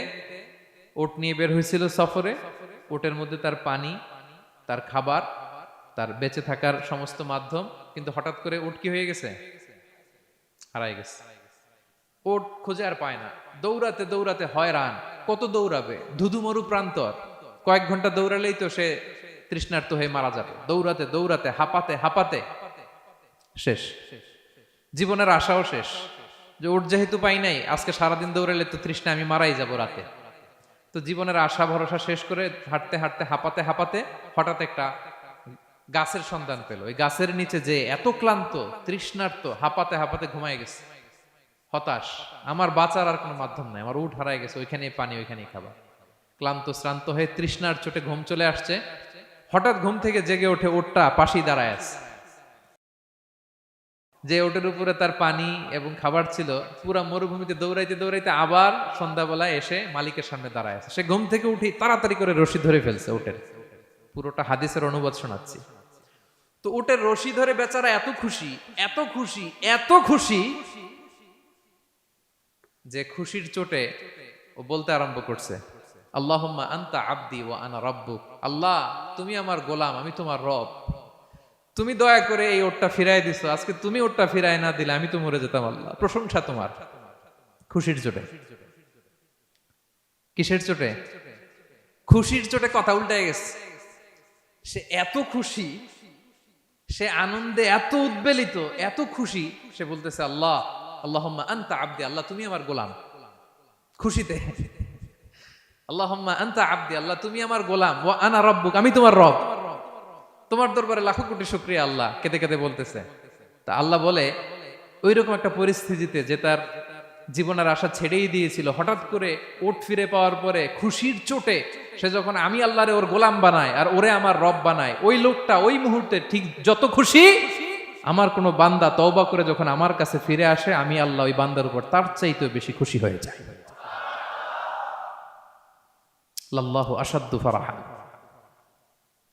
উট নিয়ে বের হয়েছিল সফরে, উটের মধ্যে তার পানি, তার খাবার, তার বেঁচে থাকার সমস্ত মাধ্যম, কিন্তু হঠাৎ করে উট কি হয়ে গেছে? হারায় গেছে। উট খুঁজে আর পায় না, দৌড়াতে দৌড়াতে হয়রান। কত দৌড়াবে? ধুধু মরু প্রান্তর, কয়েক ঘন্টা দৌড়ালেই তো সে তৃষ্ণার্ত হয়ে মারা যাবে। দৌড়াতে দৌড়াতে হাঁপাতে হাঁপাতে শেষ, জীবনের আশাও শেষ, যে উট যেহেতু পাই নাই, আজকে সারাদিন দৌড়ালে তো তৃষ্ণা আমি মারাই যাব রাতে। তো জীবনের আশা ভরসা শেষ করে হাঁটতে হাঁটতে হাঁপাতে হাঁপাতে হঠাৎ একটা গাছের সন্ধান পেল। ওই গাছের নিচে যে এত ক্লান্ত, তৃষ্ণার্ত, হাঁপাতে হাঁপাতে ঘুমায় গেছে, হতাশ, আমার বাঁচার আর কোনো মাধ্যম নাই, আমার উট হারায় গেছে, ওইখানেই পানি, ওইখানেই খাবার। ক্লান্ত শ্রান্ত হয়ে তৃষ্ণার চোটে ঘুম চলে আসছে। হঠাৎ ঘুম থেকে জেগে ওঠে, উটটা পাশেই দাঁড়ায় আছে। যে ওটের উপরে তার পানি এবং খাবার ছিল, পুরা মরুভূমিতে দৌড়াইতে দৌড়াইতে আবার সন্ধ্যাবেলায় এসে মালিকের সামনে দাঁড়ায় আছে। সে ঘুম থেকে উঠি তাড়াতাড়ি করে রশি ধরে ফেলছে উটের। পুরোটা হাদিসের অনুবাদ শোনাচ্ছি। তো উটের রশি ধরে বেচারা এত খুশি, এত খুশি, এত খুশি, যে খুশির চোটে ও বলতে আরম্ভ করছে, আল্লাহুম্মা আনতা আবদি ওয়া আনা রাব্বুক, আল্লাহ তুমি আমার গোলাম, আমি তোমার রব, তুমি দয়া করে এই ওটটা ফিরাই দিছো, আজকে তুমি ওটটা ফিরাই না দিলে আমি তো মরে যেতাম। আল্লাহ প্রশংসা তোমার। খুশির চোটে। কিসের চোটে? খুশির চোটে কথা উল্টায় গেছে। সে এত খুশি, সে আনন্দে এত উদ্বেলিত, এত খুশি, সে বলতেছে আল্লাহ, আল্লাহুম্মা আনতা আবদি, আল্লাহ তুমি আমার গোলাম। খুশিতে আল্লাহুম্মা আনতা আবদি, আল্লাহ তুমি আমার গোলাম, ওয়া আনা রাব্বুক, আমি তোমার রব, তোমার দরবারে লাখো কোটি শুকরিয়া। আল্লাহ কেঁদে কেঁদে বলতেছে। তা আল্লাহ বলে, ওইরকম একটা পরিস্থিতিতে যে তার জীবনের আশা ছেড়েই দিয়েছিল, হঠাৎ করে ওট ফিরে পাওয়ার পরে খুশির চোটে সে যখন আমি আল্লাহরে ওর গোলাম বানায় আর ওরে আমার রব বানায়, ওই লোকটা ওই মুহূর্তে ঠিক যত খুশি, আমার কোনো বান্দা তওবা করে যখন আমার কাছে ফিরে আসে, আমি আল্লাহ ওই বান্দার উপর তার চাইতে বেশি খুশি হয়ে যায়। লাল্লাহু আশাদ্দু ফারাহান।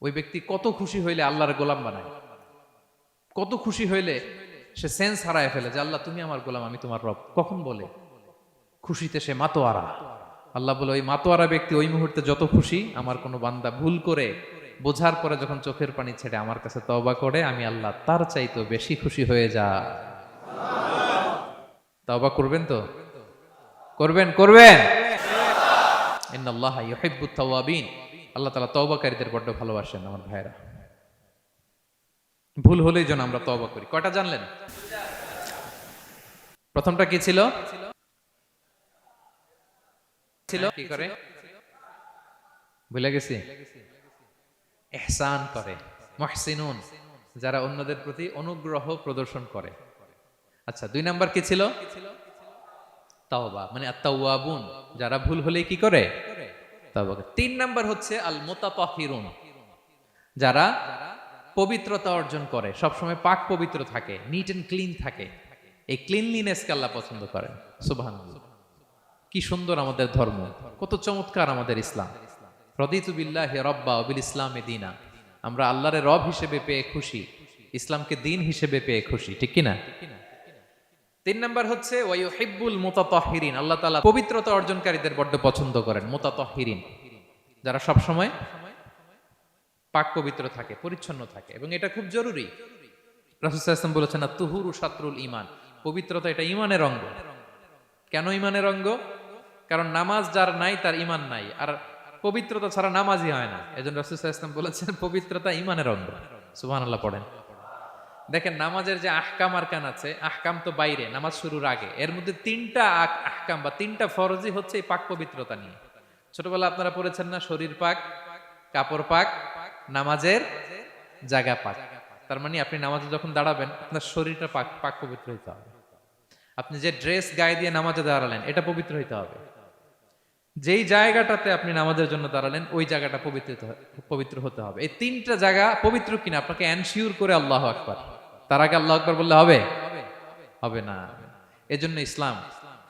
ওই ব্যক্তি কত খুশি হইলে আল্লাহর গোলাম বানায়, কত খুশি হইলে সে সেন্স হারায় ফেলে যে আল্লাহ তুমি আমার গোলাম, আমি তোমার রব। কখন বলে? খুশিতে সে মাতোয়ারা। আল্লাহ বলে, ওই মাতোয়ারা ব্যক্তি ওই মুহূর্তে যত খুশি, আমার কোনো বান্দা ভুল করে বোঝার পরে যখন চোখের পানি ছেড়ে আমার কাছে তওবা করে, আমি আল্লাহ তার চাইতেও বেশি খুশি হয়ে যা। তওবা করবেন তো? করবেন? করবেন? ইন্নাল্লাহা ইউহিব্বুত তাওয়াবিন। আল্লাহ তাআলা তওবাকারীদের বড্ড ভালোবাসেন। আমার ভাইরা, ভুল হলেই যেন আমরা তওবা করি। কয়টা জানলেন? প্রথমটা কি ছিল? কি করে? ভুলে গেছি। ইহসান করে, মুহসিনুন, যারা অন্যদের প্রতি অনুগ্রহ প্রদর্শন করে। আচ্ছা, 2 নাম্বার কি ছিল? তাওবা মানে আত-তাওয়াবুন, যারা ভুল হলেই কি করে? তাওবা করে। 3 নাম্বার হচ্ছে আল মুতাতাহহিরুন, যারা পবিত্রতা অর্জন করে, সবসময় পাক পবিত্র থাকে, নিট এন্ড ক্লিন থাকে। এই ক্লিনলিনেসকে আল্লাহ পছন্দ করেন। সুবহানাল্লাহ। কি সুন্দর আমাদের ধর্ম, কত চমৎকার আমাদের ইসলাম। রদিতু বিল্লাহি রাব্বা ওয়া বিল ইসলামি দীনা। আমরা আল্লাহরে রব হিসেবে পেয়ে খুশি, ইসলামকে দিন হিসেবে পেয়ে খুশি, ঠিক কি না? 3 নাম্বার হচ্ছে ওয়া ইউহিব্বুল মুতাতাহহিরিন, আল্লাহ তাআলা পবিত্রতা অর্জনকারীদের বড্ড পছন্দ করেন। মুতাতাহহিরিন, যারা সব সময় পাক পবিত্র থাকে, পরিচ্ছন্ন থাকে, এবং এটা খুব জরুরি। রাসূল সাল্লাল্লাহু আলাইহি ওয়াসাল্লাম বলেছেন আত-তুহুরু শাতরুল ঈমান, পবিত্রতা এটা ঈমানের অঙ্গ। কেন ঈমানের অঙ্গ? কারণ নামাজ যার নাই তার ঈমান নাই, আর পবিত্রতা ছাড়া নামাজই হয় না। এজন্য রাসূল সাল্লাল্লাহু আলাইহি ওয়াসাল্লাম বলেছেন পবিত্রতা ঈমানের অঙ্গ। সুবহানাল্লাহ পড়েন। দেখেন নামাজের যে আহকাম আরকান আছে, আহকাম তো বাইরে, নামাজ শুরুর আগে, এর মধ্যে 3টা আহকাম বা 3টা ফরজই হচ্ছে এই পাক পবিত্রতা নিয়ে। ছোটবেলা আপনারা পড়েছেন না, শরীর পাক, কাপড় পাক, নামাজের জায়গা পাক। তার মানে আপনি নামাজে যখন দাঁড়াবেন আপনার শরীরটা পাক পাক পবিত্র হইতে হবে। আপনি যে ড্রেস গায়ে দিয়ে নামাজে দাঁড়ালেন এটা পবিত্র হইতে হবে। যেই জায়গাটাতে আপনি নামাজের জন্য দাঁড়ালেন ওই জায়গাটা পবিত্র হতে হবে। এই 3টা জায়গা পবিত্র কিনা আপনাকে এনশিওর করে আল্লাহু আকবার, তার আগে আল্লাহু আকবার বললে হবে? হবে না। এজন্য ইসলাম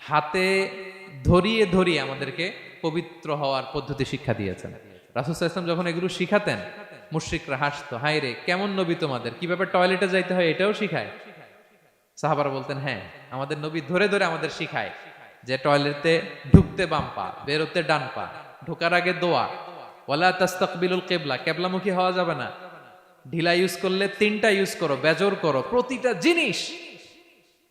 হাতে ধরিয়ে ধরিয়ে আমাদেরকে পবিত্র হওয়ার পদ্ধতি শিক্ষা দিয়েছেন। রাসূল সাল্লাল্লাহু আলাইহি ওয়াসাল্লাম যখন এগুলো শিখাতেন মুশরিকরা হাসতো, হায় রে কেমন নবী তোমাদের, কিভাবে টয়লেটে যাইতে হয় এটাও শিখায়। সাহাবারা বলতেন হ্যাঁ, আমাদের নবী ধরে ধরে আমাদের শিখায় যে টয়লেটে ঢুকতে বাম পা, বেরোতে ডান পা, ঢোকার আগে দোয়া, ওয়ালা তাস্তাকবিলুল কিবলা, কিবলামুখী হওয়া যাবে না, ঢিলা ইউজ করলে 3টা ইউজ করো, বেজর করো, প্রতিটা জিনিস,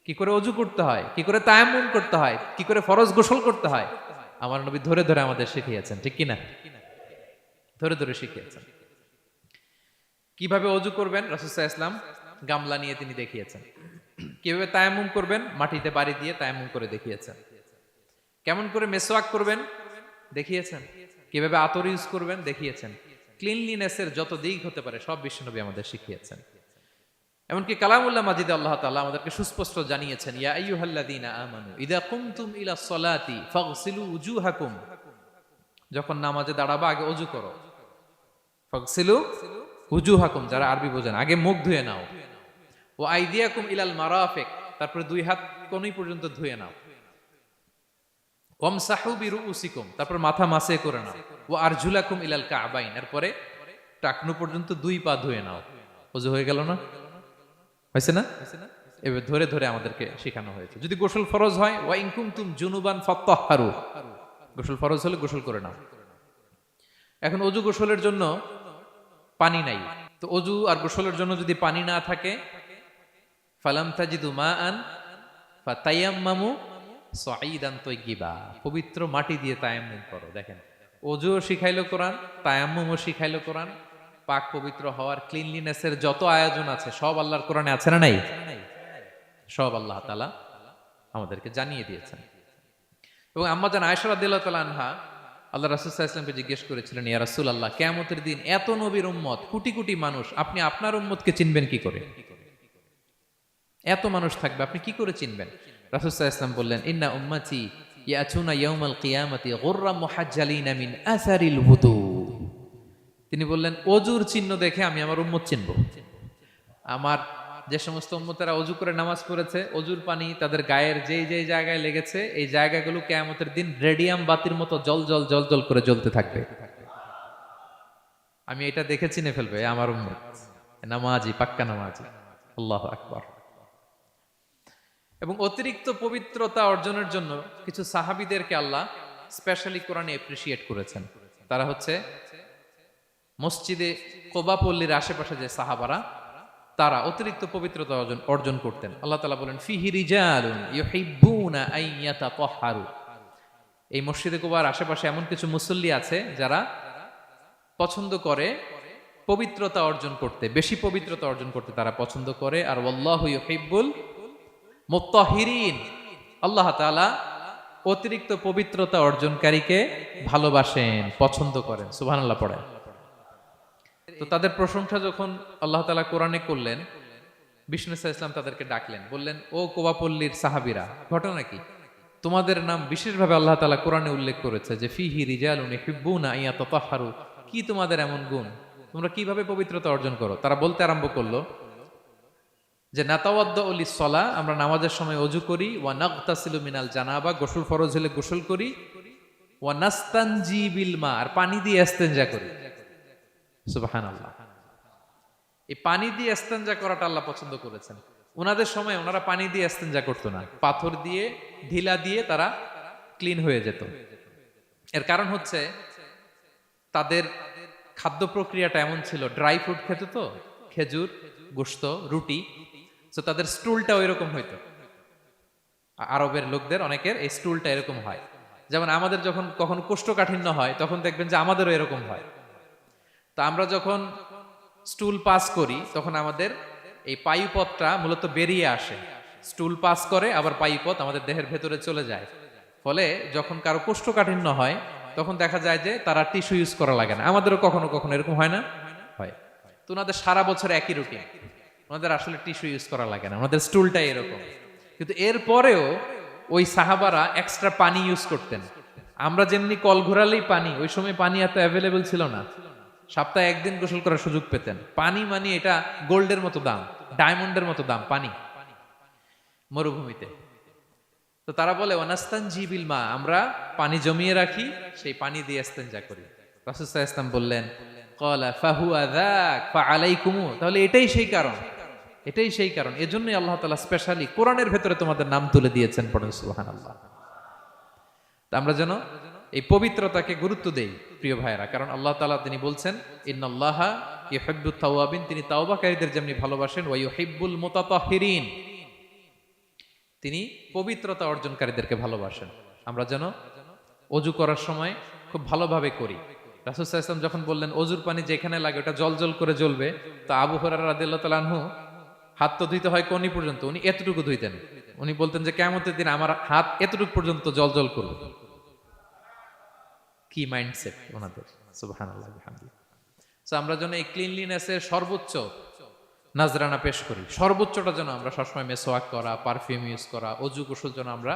কি করে ওযু করতে হয়, কি করে তায়াম্মুম করতে হয়, কি করে ফরজ গোসল করতে হয়, আমার নবী ধরে ধরে আমাদের শিখিয়েছেন, ঠিক কি না? ধরে ধরে শিখিয়েছেন। কিভাবে ওযু করবেন রাসূল সাল্লাল্লাহু আলাইহি ওয়াসাল্লাম গামলা নিয়ে তিনি দেখিয়েছেন। কিভাবে তায়াম্মুম করবেন মাটিতে বাড়ি দিয়ে তায়াম্মুম করে দেখিয়েছেন। কেমন করে মেসওয়াক করবেন দেখিয়েছেন। কিভাবে আতর ইউজ করবেন দেখিয়েছেন। ক্লিনলিনেসের যত দিক হতে পারে সব বিশ্বনবী আমাদের শিখিয়েছেন। এমনকি কালামুল্লাহ মাজিদে আল্লাহ তাআলা আমাদেরকে সুস্পষ্ট জানিয়েছেন, ইয়া আইয়ুহাল্লাযীনা আমানু ইযা কুমতুম ইলাস সালাতি ফাগসিলু উজুহাকুম, যখন নামাজে দাঁড়াবা আগে ওযু করো। ফাগসিলু উজুহাকুম, যারা আরবি বোঝেন আগে মুখ ধুয়ে নাও। ও আইদিয়াকুম ইলাল মারাফিক, তারপরে 2 হাত কোনই পর্যন্ত ধুয়ে নাও। ওয়ামসাহু বিরুউসিকুম, তারপর মাথা মাসে করে নাও। ও আরজুলাকুম ইলাল কাবাইন, এরপরে টাকনু পর্যন্ত 2 পা ধুয়ে নাও। ওযু হয়ে গেল না? হয়েছে না? এবার ধরে ধরে আমাদেরকে শেখানো হয়েছে। যদি গোসল ফরজ হয়, ওয়া ইন কুনতুম জুনুবান ফাত্তাহহারু, গোসল ফরজ হলে গোসল করে নাও। এখন ওযু গোসলের জন্য পানি নাই, তো ওযু আর গোসলের জন্য যদি পানি না থাকে, ফালাম তাজিদু মাআন ফাতায়াম্মামু সাঈদান তাইয়্যিবা, পবিত্র মাটি দিয়ে তায়াম্মুম করো। দেখেন ওযুও শিখাইলো কোরআন, তায়াম্মুমও শিখাইলো কোরআন। পাক পবিত্র হওয়ার ক্লিনলিনেসের যত আয়োজন আছে সব আল্লাহর কোরআনে আছে না নাই? সব আল্লাহ তাআলা আমাদেরকে জানিয়ে দিয়েছেন। এবং আম্মা জান আয়েশা রাদিয়াল্লাহু তাআলা আনহা আল্লাহ রাসূল সাল্লাল্লাহু আলাইহি ওয়াসাল্লামকে জিজ্ঞেস করেছিলেন, ইয়া রাসূলুল্লাহ, কিয়ামতের দিন এত নবীর উম্মত, কোটি কোটি মানুষ, আপনি আপনার উম্মতকে চিনবেন কি করে? এত মানুষ থাকবে, আপনি কি করে চিনবেন? রাসূল সাল্লাল্লাহু আলাইহি ওয়াসাল্লাম বললেন, ইন্না উম্মতি ইয়াতুনা ইয়াউমাল কিয়ামাতি গুররাম মুহাজ্জালিনা মিন আসারিল wudu। তিনি বললেন ওযুর চিহ্ন দেখে আমি আমার উম্মত চিনব। আমার যে সমস্ত উম্মতেরা ওযু করে নামাজ পড়েছে, ওযুর পানি তাদের গায়ের যেই যেই জায়গায় লেগেছে এই জায়গাগুলো কিয়ামতের দিন রেডিয়াম বাতির মতো জল জল জল জল করে জ্বলতে থাকবে। আমি এটা দেখে চিনে ফেলবে আমার উম্মত, নামাজি, পাক্কা নামাজি। আল্লাহু আকবার। এবং অতিরিক্ত পবিত্রতা অর্জনের জন্য কিছু সাহাবীদেরকে আল্লাহ স্পেশালি কোরআনে অ্যাপ্রিশিয়েট করেছেন। তারা হচ্ছে মসজিদে কোবা পল্লীর আশেপাশে যে সাহাবারা, তারা অতিরিক্ত পবিত্রতা অর্জন করতেন। আল্লাহ তাআলা বলেন, ফিহি রিজালুন ইউহিব্বুনা আন ইয়াতাতাহহারু, এই মসজিদে কোবার আশেপাশে এমন কিছু মুসল্লি আছে যারা পছন্দ করে পবিত্রতা অর্জন করতে, বেশি পবিত্রতা অর্জন করতে তারা পছন্দ করে। আর ওয়াল্লাহু ইউহিব্বুল মুত্তাহিরিন, আল্লাহ তাআলা অতিরিক্ত পবিত্রতা অর্জনকারীকে ভালোবাসেন, পছন্দ করেন। সুবহানাল্লাহ পড়েন। তো তাদের প্রশংসা যখন আল্লাহ তাআলা কোরআনে করলেন, বিষ্ণু সাল্লাল্লাহু আলাইহি ওয়াসাল্লাম তাদেরকে ডাকলেন, বললেন, ও কোবাপল্লীর সাহাবীরা, ঘটনা কি? তোমাদের নাম বিশেষভাবে আল্লাহ তাআলা কোরআনে উল্লেখ করেছে যে ফিহি রিজালুন ইউহিব্বুনা আন ইয়াতাতাহহারু। কি তোমাদের এমন গুণ, তোমরা কিভাবে পবিত্রতা অর্জন করো? তারা বলতে আরম্ভ করলো যে নাতাওয়াদ্দাউ লিস-সালাহ, আমরা নামাজের সময় ওযু করি, ওয়া নাগতাসিলু মিনাল জানাবা, গোসল ফরজ হলে গোসল করি, ওয়া নাস্তানজি বিল মা, আর পানি দিয়ে ইস্তেনজা করি। সুবহানাল্লাহ। এই পানি দিয়ে ইস্তেনজা করাটা আল্লাহ পছন্দ করেছেন। ওনাদের সময় ওনারা পানি দিয়ে ইস্তেনজা করতো না, পাথর দিয়ে ঢিলা দিয়ে তারা ক্লিন হয়ে যেত। এর কারণ হচ্ছে তাদের খাদ্য প্রক্রিয়াটা এমন ছিল, ড্রাই ফ্রুট খেত তো, খেজুর, গোশত, রুটি, তো তাদের স্টুলটা ওইরকম হইতো। আরবের লোকদের অনেকের এই স্টুলটা এরকম হয়। যেমন আমাদের যখন কখনো কোষ্ঠকাঠিন্য হয় তখন দেখবেন যে আমাদেরও এরকম হয়। তো আমরা যখন স্টুল পাস করি তখন আমাদের এই পায়ুপথটা মূলত বেরিয়ে আসে, স্টুল পাস করে আবার পায়ুপথ আমাদের দেহের ভেতরে চলে যায়। ফলে যখন কারো কোষ্ঠকাঠিন্য হয় তখন দেখা যায় যে তারা টিস্যু ইউজ করা লাগে না। আমাদেরও কখনো কখনো এরকম হয় না? হয়। তো ওনাদের সারা বছর একই রুটিন, ওনাদের আসলে টিস্যু ইউজ করা লাগে না, ওনাদের স্টুলটাই এরকম। কিন্তু এরপরেও ওই সাহাবারা এক্সট্রা পানি ইউজ করতেন। আমরা যেমনি কল ঘোরালেই পানি, ওই সময় পানি এত অ্যাভেলেবল ছিল না, সপ্তাহে একদিন গোসল করার সুযোগ পেতেন। পানি মানে এটা গোল্ডের মতো দাম, ডায়মন্ডের মতো দাম পানি মরুভূমিতে। তো তারা বলে ওয়ানাস্তানজি বিল মা, আমরা পানি জমিয়ে রাখি, সেই পানি দিয়ে ইস্তেনজা করি। রাসূল সাল্লাল্লাহু আলাইহি ওয়াসাল্লাম বললেন ক্বালা ফাহুয়া যাক ফাআলাইকুমু, তাহলে এটাই সেই কারণ, এটাই সেই কারণ, এজন্যই আল্লাহ তাআলা স্পেশালি কোরআনের ভেতরে তোমাদের নাম তুলে দিয়েছেন। পড়ুন সুবহানাল্লাহ। তা আমরা যেন এই পবিত্রতাকে গুরুত্ব দেই প্রিয় ভাইয়েরা, কারণ আল্লাহ তাআলা তিনি বলছেন ইন্নাল্লাহা ইউহিব্বুত তাওয়াবিন, তিনি তাওবাকারীদের যেমনি ভালোবাসেন, ওয়া ইউহিব্বুল মুতাতাহহিরিন, তিনি পবিত্রতা অর্জনকারীদেরকে ভালোবাসেন। আমরা যেন ওযু করার সময় খুব ভালোভাবে করি। রাসূল সাল্লাল্লাহু আলাইহি ওয়াসাল্লাম যখন বললেন ওযুর পানি যেখানে লাগে ওটা জলজল করে জ্বলবে, তো আবু হুরায়রা রাদিয়াল্লাহু তাআলা আনহু হাত তো ধুইতে হয় কোনি পর্যন্ত, উনি এতটুকু ধুইতেন। উনি বলতেন যে কিয়ামতের দিন আমার হাত এতটুকু পর্যন্ত জলজল করবে। কি মাইন্ডসেট ওনাদের, সুবহানাল্লাহ বিহামদিহি। সো আমরা যেন এই ক্লিনলিনেসের সর্বোচ্চ নাজরানা পেশ করি, সর্বোচ্চটা যেন আমরা সবসময় মেসওয়াক করা, পারফিউম ইউজ করা, অজু গোসল যেন আমরা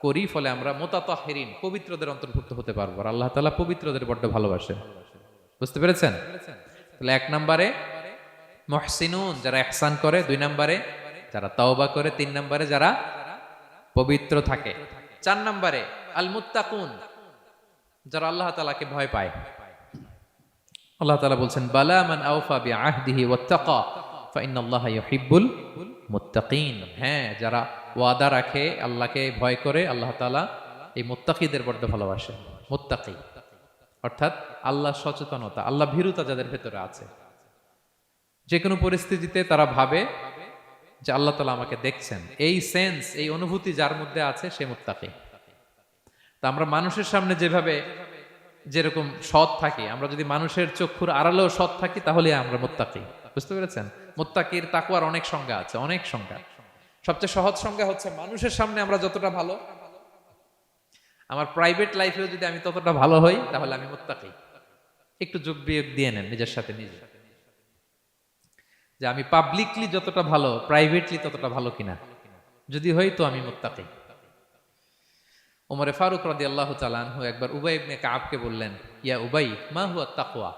করি, ফলে আমরা মুতাতাহহিরিন, পবিত্রদের অন্তর্ভুক্ত হতে পারবো। আর আল্লাহ তাআলা পবিত্রদের বড্ড ভালোবাসেন। বুঝতে পেরেছেন? তাহলে এক নম্বরে মুহসিনুন, যারা ইহসান করে, দুই নম্বরে যারা তাওবা করে, তিন নম্বরে যারা পবিত্র থাকে, চার নম্বরে আল মুত্তাকুন, যারা আল্লাহ তাআলাকে ভয় পায়। আল্লাহ তাআলা বলছেন বালা মান আওফা বিআহদিহি ওয়াত্তাকা ফাইন্নাল্লাহা ইউহিব্বুল মুত্তাকিন। হ্যাঁ, যারা ওয়াদা রাখে, আল্লাহকে ভয় করে, আল্লাহ তাআলা এই মুত্তাকিদের বড় ভালোবাসেন। মুত্তাকি অর্থাৎ আল্লাহ সচেতনতা, আল্লাহ ভীরুতা যাদের ভেতরে আছে, যে কোনো পরিস্থিতিতে তারা ভাবে যে আল্লাহ তাআলা আমাকে দেখছেন, এই সেন্স, এই অনুভূতি যার মধ্যে আছে সে মুত্তাকি। তা আমরা মানুষের সামনে যেভাবে যেরকম সৎ থাকি, আমরা যদি মানুষের চক্ষুর আড়ালেও সৎ থাকি তাহলে আমরা মুত্তাকি। বুঝতে পেরেছেন? মুত্তাকির তাকওয়ার অনেক সংজ্ঞা আছে, অনেক সংজ্ঞা। সবচেয়ে সহজ সংজ্ঞা হচ্ছে মানুষের সামনে আমরা যতটা ভালো, আমার প্রাইভেট লাইফেও যদি আমি ততটা ভালো হই তাহলে আমি মুত্তাকি। একটু যোগ বিয়োগ দিয়ে নেন নিজের সাথে নিজে, যে আমি পাবলিকলি যতটা ভালো প্রাইভেটলি ততটা ভালো কিনা। যদি হই তো আমি মুত্তাকি। ওমরে ফারুক রাদিয়াল্লাহু তাআলা আনহু একবার উবাই ইবনে কাবকে বললেন, ইয়া উবাই মা হুয়া তাকওয়া,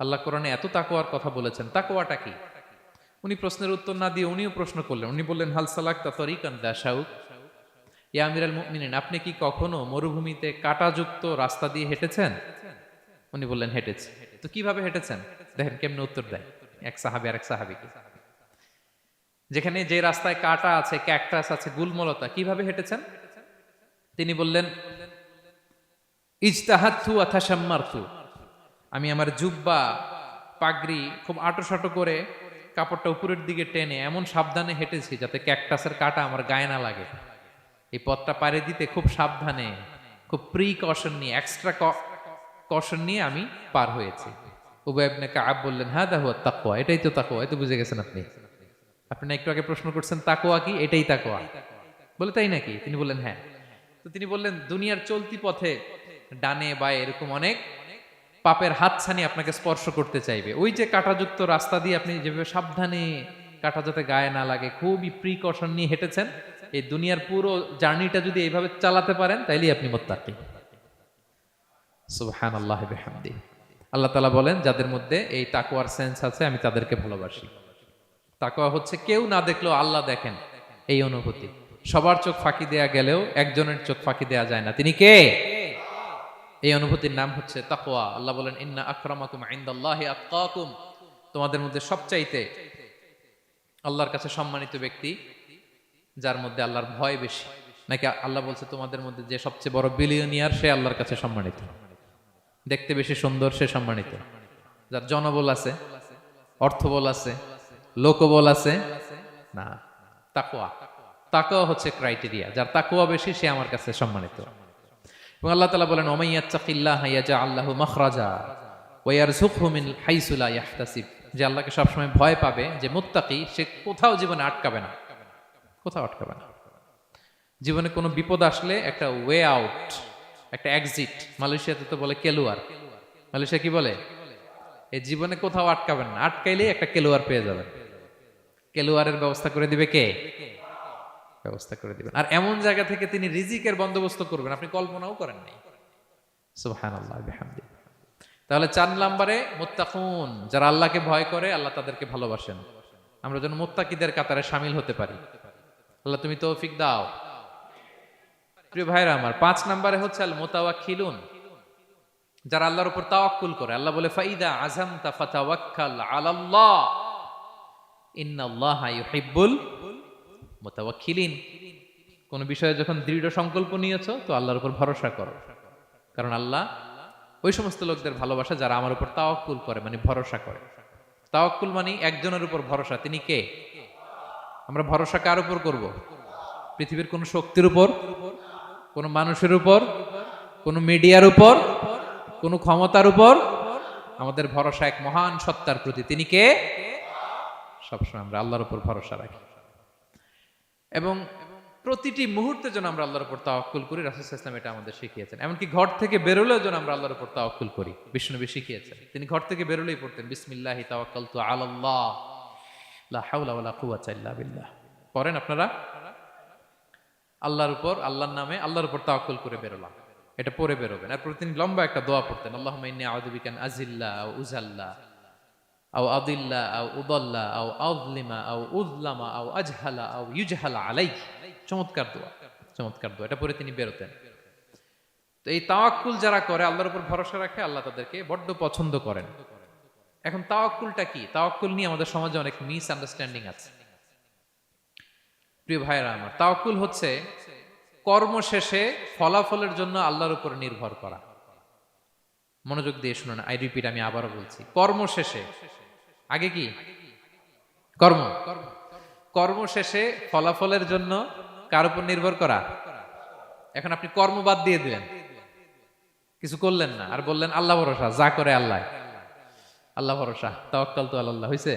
আল্লাহ কোরআনে এত তাকওয়ার কথা বলেছেন, তাকওয়াটা কি? উনি প্রশ্নের উত্তর না দিয়ে উনিও প্রশ্ন করলেন। উনি বললেন হাল সালাকতা তরিকান দা শাউক, ইয়া আমিরাল মুমিনিন, আপনি কি কখনো মরুভূমিতে কাঁটাযুক্ত রাস্তা দিয়ে হেঁটেছেন? উনি বললেন হেঁটেছি। তো কিভাবে হেঁটেছেন? দেখেন কেমনে উত্তর দেয় এক সাহাবী আর এক সাহাবীকে। যেখানে যে রাস্তায় কাঁটা আছে, ক্যাকটাস আছে, গুলমলতা, কিভাবে হেঁটেছেন? তিনি বললেন ইজতাহাদতু ওয়া তাশাম্মারতু, আমি আমার জুব্বা পাগড়ি খুব আঁটোসাঁটো করে কাপড়টা উপরের দিকে টেনে এমন সাবধানে হেঁটেছি যাতে ক্যাকটাসের কাঁটা আমার গায়ে না লাগে। এই পথটা পাড়ি দিতে খুব সাবধানে, খুব প্রিকশন নিয়ে, এক্সট্রা কশন নিয়ে আমি পার হয়েছি। উবাই ইবনে কাব বললেন হাদা হুয়া তাকওয়া, এটাই তো তাকওয়া। এই তো বুঝে গেছেন আপনি। আপনি একটু আগে প্রশ্ন করছেন তাকওয়া কি, এটাই তাকওয়া। বলে তাই নাকি? তিনি বললেন হ্যাঁ। তো তিনি বললেন দুনিয়ার চলতি পথে ডানে বায়ে এরকম অনেক পাপের হাতছানি আপনাকে স্পর্শ করতে চাইবে। ওই যে কাঁটাযুক্ত রাস্তা দিয়ে আপনি যেভাবে সাবধানে, কাঁটা যাতে গায়ে না লাগে, খুবই প্রিকশন নিয়ে হেঁটেছেন, এই দুনিয়ার পুরো জার্নিটা যদি এইভাবে চালাতে পারেন তাইলেই আপনি মুত্তাকি। সুবহানাল্লাহি বিহামদি। আল্লাহ তাআলা বলেন যাদের মধ্যে এই তাকওয়ার সেন্স আছে আমি তাদেরকে ভালোবাসি। তাকওয়া হচ্ছে কেউ না দেখলেও আল্লাহ দেখেন এই অনুভূতি। সবার চোখ ফাঁকি দেয়া গেলেও একজনের চোখ ফাঁকি দেয়া যায় না, তিনি কে? এই অনুভূতির নাম হচ্ছে তাকওয়া। আল্লাহ বলেন ইন্না আকরামাকুম ইনদাল্লাহি আতকাকুম, তোমাদের মধ্যে সবচাইতে আল্লাহর কাছে সম্মানিত ব্যক্তি যার মধ্যে আল্লাহর ভয় বেশি। নাকি আল্লাহ বলছে তোমাদের মধ্যে যে সবচেয়ে বড় বিলিয়নিয়ার সে আল্লাহর কাছে সম্মানিত, দেখতে বেশি সুন্দর সে সম্মানিত, যার জনবল আছে, অর্থবল আছে, লোকবল আছে না। তাকওয়া, তাকওয়া হচ্ছে ক্রাইটেরিয়া, যার তাকওয়া বেশি সে আমার কাছে সম্মানিত। এবং আল্লাহ তাআলা বলেন ওমাই ইয়াত্তাকিল্লাহা ইয়াজআল লাহু মাখরাজা ওয়া ইয়ারযুকহু মিন হাইসু লা ইয়াহতাসিব, যে আল্লাহকে সবসময় ভয় পাবে, যে মুত্তাকি, সে কোথাও জীবনে আটকাবে না, কোথাও আটকাবে না। জীবনে কোনো বিপদ আসলে একটা ওয়ে আউট, একটা এক্সিট, মালয়েশিয়াতে তো বলে কেলুয়ার, মালয়েশিয়া কি বলে, এই জীবনে কোথাও আটকাবেন না, আটকাইলেই একটা কেলুয়ার পেয়ে যাবেন। কেলুয়ারের ব্যবস্থা করে দিবে কে? ব্যবস্থা করে দিবেন। আর এমন জায়গা থেকে তিনি রিজিকের বন্দোবস্ত করবেন আপনি কল্পনাও করেন নাই। সুবহানাল্লাহ বিহামদি। তাহলে 4 নম্বরে মুত্তাকুন, যারা আল্লাহকে ভয় করে আল্লাহ তাদেরকে ভালোবাসেন। আমরা যেন মুত্তাকিদের কাতারে শামিল হতে পারি, আল্লাহ তুমি তৌফিক দাও। প্রিয় ভাইরা আমার, 5 নম্বরে হচ্ছে আল মুতাওয়াক্কিলুন, যারা আল্লাহর উপর তাওয়াক্কুল করে। আল্লাহ বলে ফাইদা আযামতা ফাতাওয়াক্কাল আলাল্লাহ ইন্নাল্লাহা ইউহিব্বুল মুতাওয়াক্কিলিন। কোন বিষয়ে যখন দৃঢ় সংকল্প নিয়েছো তো আল্লাহর উপর ভরসা করো, কারণ আল্লাহ ওই সমস্ত লোকদের ভালোবাসা যারা আমার উপর তাওয়াক্কুল করে, মানে ভরসা করে। তাওয়াক্কুল মানে একজনের উপর ভরসা, তিনি কে? আমরা ভরসা কার উপর করব? পৃথিবীর কোন শক্তির উপর, কোন মানুষের উপর, কোন মিডিয়ার উপর, কোন ক্ষমতার উপর? আমাদের ভরসা এক মহান সত্তার প্রতি, তিনি কে? সবসময় আমরা আল্লাহর উপর ভরসা রাখি এবং প্রতিটি মুহূর্তে যেন আমরা আল্লাহর উপর তাওয়াক্কুল করি। রাসূল সাল্লাল্লাহু আলাইহি ওয়াসাল্লাম এটা আমাদের শিখিয়েছেন। এমনকি ঘর থেকে বেরোলেও যেন আমরা আল্লাহর উপর তাওয়াক্কুল করি, বিশ্বনবী শিখিয়েছেন। তিনি ঘর থেকে বেরোলেই পড়তেন বিসমিল্লাহি তাওয়াক্কালতু আলাল্লাহ লা হাওলা ওয়ালা কুওয়াতা ইল্লা বিল্লাহ। পড়েন আপনারা, আল্লাহর উপর, আল্লাহর নামে, আল্লাহর উপর তাওয়াক্কুল করে বেরোলাম, এটা পড়ে বেরোবেন। আর প্রতিদিন লম্বা একটা দোয়া পড়তেন, আল্লাহুম্মা ইন্নী আউযু বিকা আন আযিল্লা আও উযাল্লা আও আদিল্লা আও উদাল্লা আও আযলিমা আও উযলামা আও আজহালা আও ইউজহালা আলাই। চমৎকার দোয়া, চমৎকার দোয়া, এটা পরে তিনি বেরোতেন। তো এই তাওয়াক্কুল যারা করে, আল্লাহর উপর ভরসা রাখে, আল্লাহ তাদেরকে বড্ড পছন্দ করেন। এখন তাওয়াক্কুলটা কি? তাওয়াক্কুল নিয়ে আমাদের সমাজে অনেক মিস আন্ডারস্ট্যান্ডিং আছে। প্রিয় ভাইরা আমার, তাওয়াক্কুল হচ্ছে কর্ম শেষে ফলাফলের জন্য আল্লাহর উপর নির্ভর করা। মনোযোগ দিয়ে শুনুন, আই রিপিট, আমি আবারও বলছি, কর্ম শেষে, আগে কি কর্ম, কর্ম শেষে ফলাফলের জন্য কার উপর নির্ভর করা? এখন আপনি কর্ম বাদ দিয়ে দিলেন, কিছু করলেন না, আর বললেন আল্লাহ ভরসা, যা করে আল্লাহ, আল্লাহ ভরসা, তাওয়াক্কালতু আলাল্লাহ হইছে?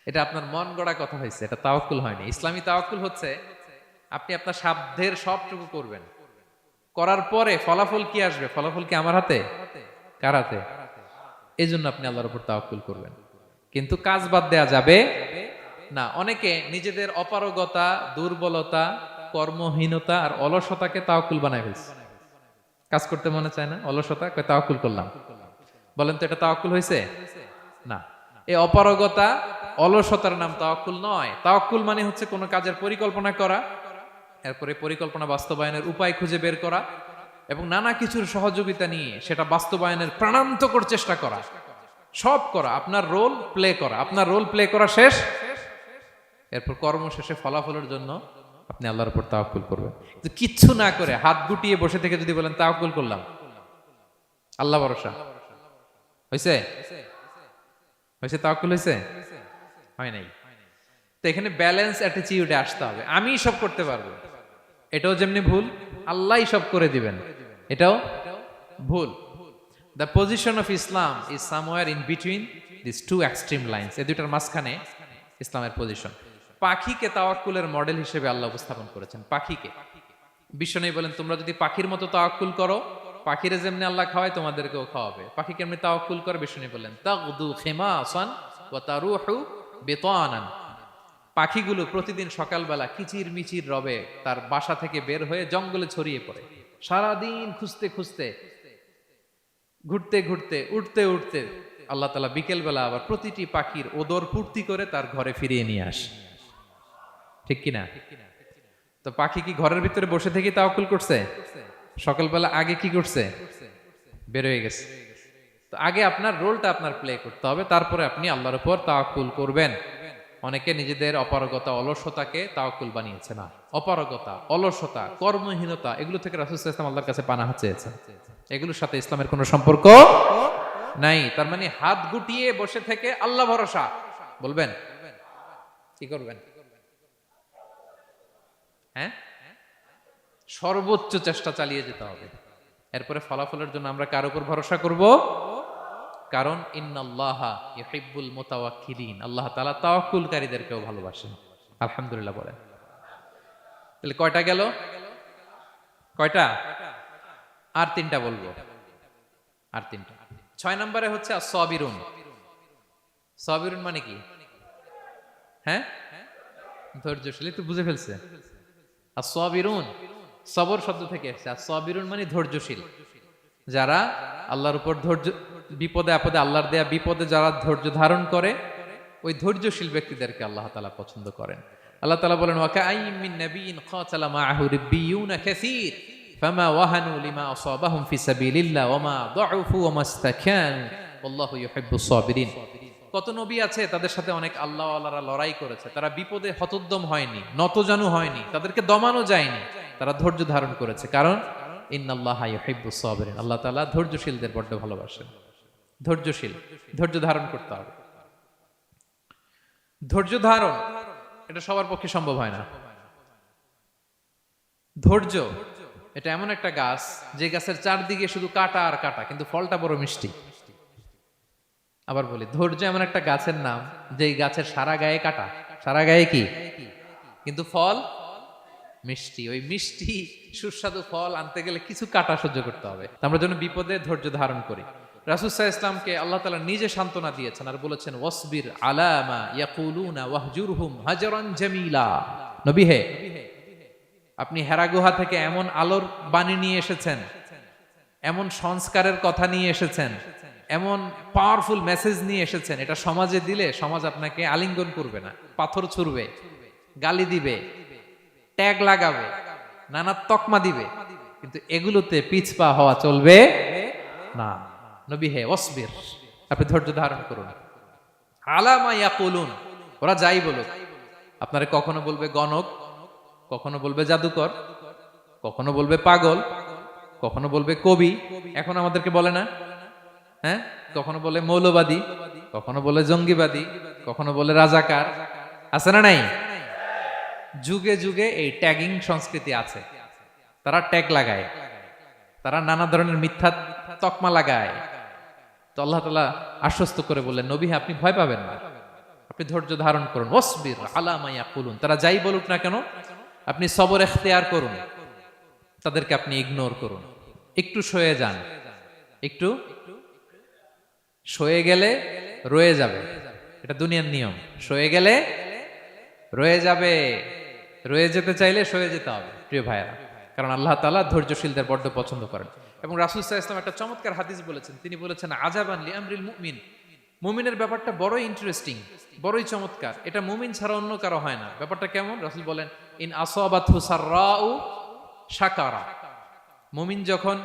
এটা আপনার মন গড়া কথা হয়েছে, এটা তাওয়াক্কুল হয়নি। ইসলামী তাওয়াক্কুল হচ্ছে আপনি আপনার সাধ্যের সবটুকু করবেন, করার পরে ফলাফল কি আসবে, ফলাফল কি আমার হাতে, কার হাতে? এই জন্য আপনি আল্লাহর উপর তাওয়াক্কুল করবেন। কিন্তু কাজ বাদ দেয়া যাবে না। অনেকে নিজেদের অপারগতা, দুর্বলতা, কর্মহীনতা আর অলসতাকে তাওয়াক্কুল বানায় ফেলছে। কাজ করতে মনে চায় না, অলসতা, কয় তাওয়াক্কুল করলাম। বলেন তো এটা তাওয়াক্কুল হয়েছে? না। এই অপারগতা, অলসতার নাম তাওয়াক্কুল নয়। তাওয়াক্কুল মানে হচ্ছে কোনো কাজের পরিকল্পনা করা, এরপরে পরিকল্পনা বাস্তবায়নের উপায় খুঁজে বের করা এবং নানা কিছুর সহযোগিতা নিয়ে সেটা বাস্তবায়নের প্রাণান্তকর চেষ্টা করা, সব করা, আপনার রোল প্লে করা। আপনার রোল প্লে করা শেষ, এরপর কর্ম শেষে ফলাফলের জন্য আপনি আল্লাহর উপর তাওয়াক্কুল করবেন। কিচ্ছু না করে হাত গুটিয়ে বসে থেকে যদি বলেন তাওয়াক্কুল করলাম, আল্লাহ ভরসা, হয়েছে? হয়েছে? তাওয়াক্কুল হয়েছে? হয় নাই। তো এখানে ব্যালেন্স অ্যাটিটিউডে আসতে হবে। আমি সব করতে পারবো, এটাও যেমনি ভুল, আল্লাহই সব করে দিবেন, এটাও ভুল। The position of Islam is somewhere in between this two extreme lines. এই দুইটার মাঝখানে ইসলামের পজিশন। পাখিকে তাওয়াক্কুলের মডেল হিসেবে আল্লাহ উপস্থাপন করেছেন। পাখিকে বিশ্বনবী বলেন তোমরা যদি পাখির মতো তাওয়াক্কুল করো, পাখিরে যেমনি আল্লাহ খাওয়ায় তোমাদেরকেও খাওয়াবে। পাখি কেমনি তাওয়াক্কুল করে? বিশ্বনবী বলেন তাগদু খিমাসান ওয়া তারুহু বিতানান। পাখিগুলো প্রতিদিন সকালবেলা কিচির মিচির রবে তার বাসা থেকে বের হয়ে জঙ্গলে ছড়িয়ে পড়ে, সারাদিন খুঁজতে খুঁজতে, ঘুরতে ঘুরতে, উঠতে উঠতে আল্লাহ তাআলা বিকেল বেলা আবার প্রতিটি পাখির ওদর পূর্তি করে তার ঘরে ফিরিয়ে নিয়ে আসে। ঠিক কিনা? তো পাখি কি ঘরের ভিতরে বসে থেকে তাওয়াক্কুল করছে? সকালবেলা আগে কি করছে? বের হয়ে গেছে। তো আগে আপনার রোলটা আপনার প্লে করতে হবে, তারপরে আপনি আল্লাহর উপর তাওয়াক্কুল করবেন। অনেকে নিজেদের অপারগতা, অলসতাকে তাওয়াক্কুল বানিয়েছে। না, অপারগতা, অলসতা, কর্মহীনতা এগুলো থেকে রাসূল সাল্লাল্লাহু আলাইহি ওয়াসাল্লাম আল্লাহর কাছে পানাহ চেয়েছেন। এগুলোর সাথে ইসলামের কোনো সম্পর্ক নাই। তার মানে হাত গুটিয়ে বসে থেকে আল্লাহ ভরসা বলবেন, কি করবেন? হ্যাঁ, সর্বোচ্চ চেষ্টা চালিয়ে যেতে হবে। এরপরে ফলাফলের জন্য আমরা কার উপর ভরসা করব? কারণ ইন্নাল্লাহা ইউহিব্বুল মুতাওয়াক্কিলিন, আল্লাহ তাআলা তাওয়াক্কুলকারীদেরকেও ভালোবাসেন। আলহামদুলিল্লাহ বলেন। তাহলে কয়টা গেল? কয়টা? আর তিনটা বলবো, আর তিনটা। 6 নম্বরে হচ্ছে as-সাবিরুন। সাবিরুন মানে কি? হ্যাঁ, ধৈর্যশীল। একটু বুঝে ফেলছে। as-সাবিরুন সবর শব্দ থেকে এসেছে। as-সাবিরুন মানে ধৈর্যশীল। যারা আল্লাহর উপর ধৈর্য, বিপদে আপদে আল্লাহর দেয়া বিপদে যারা ধৈর্য ধারণ করে, ওই ধৈর্যশীল ব্যক্তিদেরকে আল্লাহ তাআলা পছন্দ করেন। আল্লাহ তাআলা বলেন, ওয়া কাআইয়্যিম মিন নাবিয়্যিন ক্বাতালা মাআহু রিব্বিয়ুনা কাসীর ফামা ওয়াহানু লিমা আসাবাহুম ফি সাবিলিল্লাহ ওয়া মা দুউফু ওয়া মাস্তাকানু ওয়াল্লাহু ইউহিব্বুস সাবিরিন। কত নবী আছে তাদের সাথে অনেক আল্লাহওয়ালারা লড়াই করেছে, তারা বিপদে হতোদ্যম হয়নি, নতজানু হয়নি, তাদেরকে দমানো যায়নি, তারা ধৈর্য ধারণ করেছে। কারণ ইন্নাল্লাহা ইউহিব্বুস সাবিরিন, আল্লাহ তাআলা ধৈর্যশীলদের বড় ভালোবাসেন। ধৈর্যশীল, ধৈর্য ধারণ করতে হবে। ধৈর্য ধারণ এটা সবার পক্ষে সম্ভব হয় না। ধৈর্য এটা এমন একটা গাছ, যে গাছের চারদিকে শুধু কাটা আর কাটা, কিন্তু ফলটা বড় মিষ্টি। আবার বলি, ধৈর্য এমন একটা গাছের নাম, যে গাছের সারা গায়ে কাটা, সারা গায়ে কি, কিন্তু ফল মিষ্টি। ওই মিষ্টি সুস্বাদু ফল আনতে গেলে কিছু কাটা সহ্য করতে হবে। আমরা যেন বিপদে ধৈর্য ধারণ করি। রাসূল সাল্লাল্লাহু আলাইহি ওয়াসাল্লামকে আল্লাহ তাআলা নিজে সান্ত্বনা দিয়েছেন আর বলেছেন, ওয়াসবির আলা মা ইয়াকুলুনা ওয়াহজুরহুম হাজরান জামিলা। নবী হে, আপনি হেরা গুহা থেকে এমন আলোর বাণী নিয়ে এসেছেন, এমন সংস্কারের কথা নিয়ে এসেছেন, এমন পাওয়ারফুল মেসেজ নিয়ে এসেছেন, এটা সমাজে দিলে সমাজ আপনাকে আলিঙ্গন করবে না, পাথর ছুড়বে, গালি দিবে, ট্যাগ লাগাবে, নানা তকমা দিবে, কিন্তু এগুলোতে পিছপা হওয়া চলবে না। নবী হে, ওয়াসবির, আপনি ধৈর্য ধারণ করুন। আলা মা ইয়াকুলুন, ওরা যাই বলুক, আপনারে কখনো বলবে গণক, কখনো বলবে জাদুকর, কখনো বলবে পাগল, কখনো বলবে কবি, এখন আমাদেরকে বলে না, হ্যাঁ, কখনো বলে মৌলবাদী, কখনো বলে জঙ্গিবাদী, কখনো বলে রাজাকার, আছে না নাই? যুগে যুগে এই ট্যাগিং সংস্কৃতি আছে। তারা ট্যাগ লাগায়, তারা নানা ধরনের মিথ্যা তকমা লাগায়। তো আল্লাহ তাআলা আশ্বস্ত করে বললেন, নবী আপনি ভয় পাবেন না, আপনি ধৈর্য ধারণ করুন। ওয়াসবির আলা মা ইয়াকুলুন, তারা যাই বলুক না কেন আপনি সবর ইখতিয়ার করুন, তাদেরকে আপনি ইগনোর করুন, একটু সয়ে যান। একটু সয়ে গেলে রয়ে যাবে, এটা দুনিয়ার নিয়ম। সয়ে গেলে রয়ে যাবে, রয়ে যেতে চাইলে সয়ে যেতে হবে প্রিয় ভাইয়েরা, কারণ আল্লাহ তাআলা ধৈর্যশীলদের বড্ড পছন্দ করেন। এবং রাসূল সাল্লাল্লাহু আলাইহি ওয়াসাল্লাম একটা চমৎকার হাদিস বলেছেন, তিনি বলেছেন, আজাবান লিআমরিল মুমিন, মুমিনের ব্যাপারটা বড়ই ইন্টারেস্টিং, বড়ই চমৎকার, এটা মুমিন ছাড়া অন্য কারো হয় না। ব্যাপারটা কেমন? রাসূল বলেন, ইন আসাবাতহু সাররাউ শাকারা, মুমিন যখন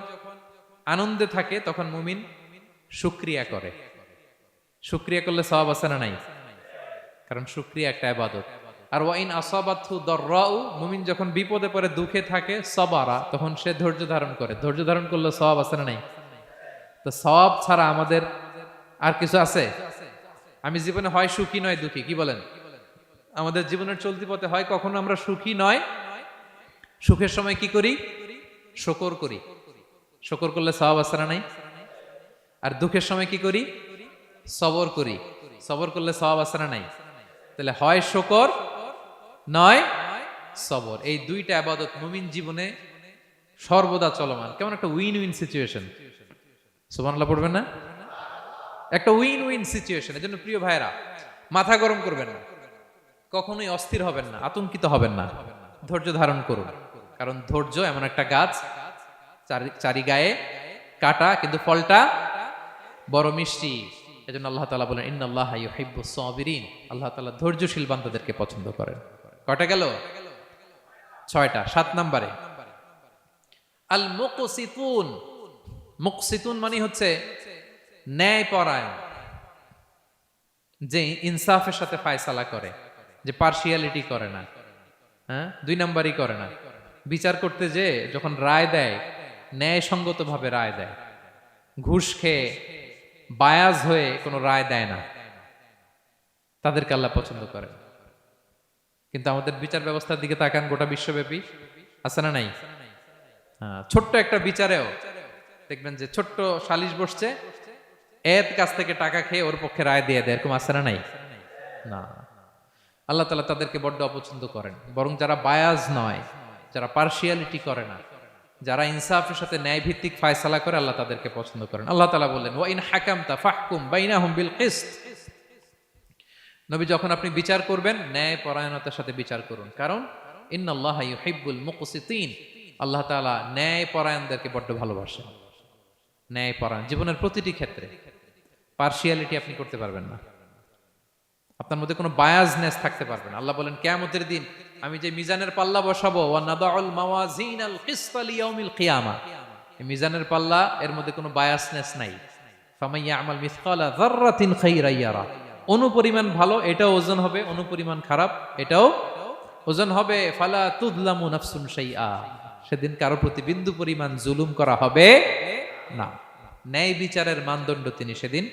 আনন্দে থাকে তখন মুমিন শুকরিয়া করে। শুকরিয়া করলে সওয়াব আছে না নাই? কারণ শুকরিয়া একটা ইবাদত। আর ওয়া ইন আসাবাতহু দাররাউ, মুমিন যখন বিপদে পড়ে দুঃখে থাকে, সাবারা, তখন সে ধৈর্য ধারণ করে। ধৈর্য ধারণ করলে সওয়াব আছে না নাই? তো সওয়াব ছাড়া আমাদের আর কিছু আছে? আমি জীবনে হয় সুখী নয় দুঃখী, কি বলেন? আমাদের জীবনের চলতি পথে হয় কখনো আমরা সুখী নয়, সুখের সময় কি করি? শুকর করি। শুকর করলে সওয়াব আছে না নাই? আর দুঃখের সময় কি করি? সবর করি। সবর করলে সওয়াব আছে না নাই? তাহলে হয় শুকর নয় সবর, এই দুইটা ইবাদত মুমিন জীবনে সর্বদা চলমান। কেমন একটা উইন উইন সিচুয়েশন, সুবহানাল্লাহ পড়বেন না? একটা উইন উইন সিচুয়েশন। এজন্য প্রিয় ভাইরা, মাথা গরম করবেন না। কখনোই অস্থির হবেন না, আতঙ্কিত হবেন না, ধৈর্য ধারণ করুন। কারণ ধৈর্য এমন একটা গাছ, চারি গায়ে কাটা, কিন্তু ফলটা বড় মিষ্টি। এজন্য আল্লাহ তাআলা বলেন ইন্নাল্লাহা ইউহিব্বুস সাবিরিন, আল্লাহ তাআলা ধৈর্যশীল বান্দাদেরকে পছন্দ করেন। কয়টা গেল? 6টা। 7 নম্বরে আল মুকসিতুন। মুকসিতুন মানে হচ্ছে ন্যায়পরায়ণ, যে ইনসাফের সাথে ফায়সালা করে, যে পার্শিয়ালিটি করে না, হ্যাঁ, 2 নাম্বারই করে না। বিচার করতে যে যখন রায় দেয় ন্যায়সঙ্গত ভাবে রায় দেয়, ঘুষ খেয়ে বায়াজ হয়ে কোনো রায় দেয় না, তাদেরকে আল্লাহ পছন্দ করেন। কিন্তু আমাদের বিচার ব্যবস্থার দিকে তাকান, গোটা বিশ্বব্যাপী আছে না নাই? ছোট্ট একটা বিচারেও দেখবেন যে ছোট্ট সালিশ বসছে, এর কাছ থেকে টাকা খেয়ে ওর পক্ষে রায় দিয়ে দেয়, এরকম আছে না নাই? না, আল্লাহ তাআলা তাদেরকে বড্ড অপছন্দ করেন। বরং যারা বায়াজ নয়, যারা পার্শিয়ালিটি করে না, যারা ইনসাফের সাথে ন্যায় ভিত্তিক ফায়সালা করে, আল্লাহ তাদেরকে পছন্দ করেন। আল্লাহ তাআলা বললেন ওয়া ইন হাকামতা ফাহকুম বাইনাহুম বিল কিসত। নবী, যখন আপনি বিচার করবেন ন্যায় পরায়ণতার সাথে বিচার করুন, কারণ ইন্নাল্লাহা ইউহিব্বুল মুকসিতিন, আল্লাহ তাআলা ন্যায় পরায়ণদেরকে বড্ড ভালোবাসেন। ন্যায় পরায়ণ জীবনের প্রতিটি ক্ষেত্রে। পার্শিয়ালিটি আপনি করতে পারবেন না, আপনার মধ্যে কোনো বায়াসনেস থাকতে পারবে না। আল্লাহ বলেন কিয়ামতের দিন আমি যে মিজানের পাল্লা বসাবো, ওয়া নাদাউল মাওয়াজিনাল কিসতা লিয়াউমিল কিয়ামা, এই মিজানের পাল্লা, এর মধ্যে কোনো বায়াসনেস নাই। ফামাইয়ামাল মিসকালা যাররাতিন খাইরান ইয়ারা, অনুপরিমাণ ভালো এটাও ওজন হবে, অনুপরিমাণ খারাপ এটাও ওজন হবে। ফালা তুযলামু নাফসুন শাইআ, সেদিন কারো প্রতি বিন্দু পরিমাণ জুলুম করা হবে না। ন্যায় বিচারের মানদণ্ড তিনি সেদিন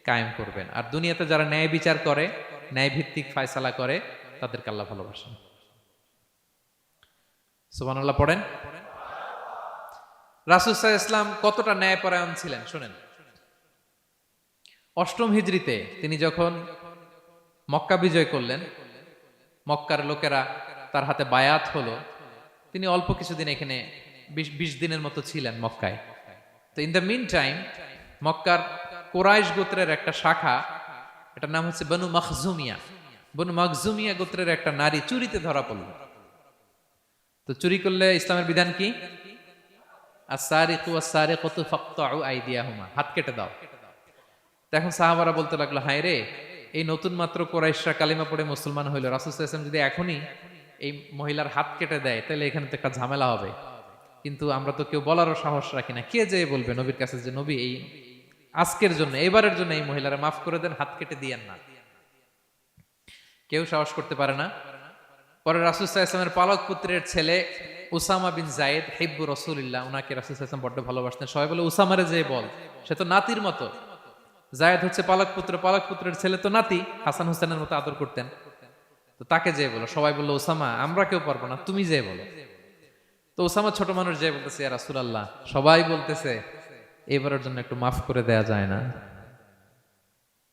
কায়েম করবেন। আর দুনিয়াতে যারা ন্যায় বিচার করে, ন্যায় ভিত্তিক ফায়সালা করে, তাদেরকে আল্লাহ ভালোবাসেন। সুবহানাল্লাহ পড়েন। রাসূল সাল্লাল্লাহু আলাইহি ওয়াসাল্লাম কতটা ন্যায়পরায়ণ ছিলেন শুনেন। 8ম হিজরিতে তিনি যখন মক্কা বিজয় করলেন, মক্কার লোকেরা তার হাতে বায়াত হলো, তিনি অল্প কিছুদিন এখানে 20 দিনের মতো ছিলেন মক্কায়। তো ইন দ্য মিন টাইম মক্কার কুরাইশ গোত্রের একটা শাখা, এটার নাম হচ্ছে বনু মখজুমিয়া। বনু মখজুমিয়া গোত্রের একটা নারী চুরিতে ধরা পড়ল। তো চুরি করলে ইসলামের বিধান কি? আস-সারিকু ওয়াস-সারিকাতু ফাকতাউ আইদিয়াহুমা, হাত কেটে দাও। এখন সাহাবারা বলতে লাগলো, হায় রে, এই নতুন মাত্র কুরাইশরা কালিমা পড়ে মুসলমান হইল, রাসূল সাল্লাল্লাহু আলাইহি ওয়াসাল্লাম যদি এখনই এই মহিলার হাত কেটে দেয় তাহলে এখানে তো একটা ঝামেলা হবে। কিন্তু আমরা তো কেউ বলারও সাহস রাখি না। কে যে বলবে নবীর কাছে যে নবী, এই আজকের জন্য, এবারের জন্য এই মহিলারা মাফ করে দেন, হাত কেটে দিয়েন না। কেউ সাহস করতে পারে না। পরে রাসূল সাল্লাল্লাহু আলাইহি ওয়াসাল্লামের পালক পুত্রের ছেলে উসামা বিন যায়েদ হিব্বু রাসূলিল্লাহ, উনাকে রাসূল সাল্লাল্লাহু আলাইহি ওয়াসাল্লাম বড্ড ভালোবাসতেন। সবাই বলে উসামারে যে বল, সে তো নাতির মতো। যায়েদ হচ্ছে পালক পুত্র, পালক পুত্রের ছেলে তো নাতি, হাসান হোসেনের মতো আদর করতেন। তো তাকে যে বলো। সবাই বললো উসামা আমরা কেউ পারবো না, তুমি যে বলো। তো উসামা ছোট মানুষ যে বলতেছে, ইয়া রাসূলুল্লাহ সবাই বলতেছে এবারের জন্য একটু মাফ করে দেয়া যায় না,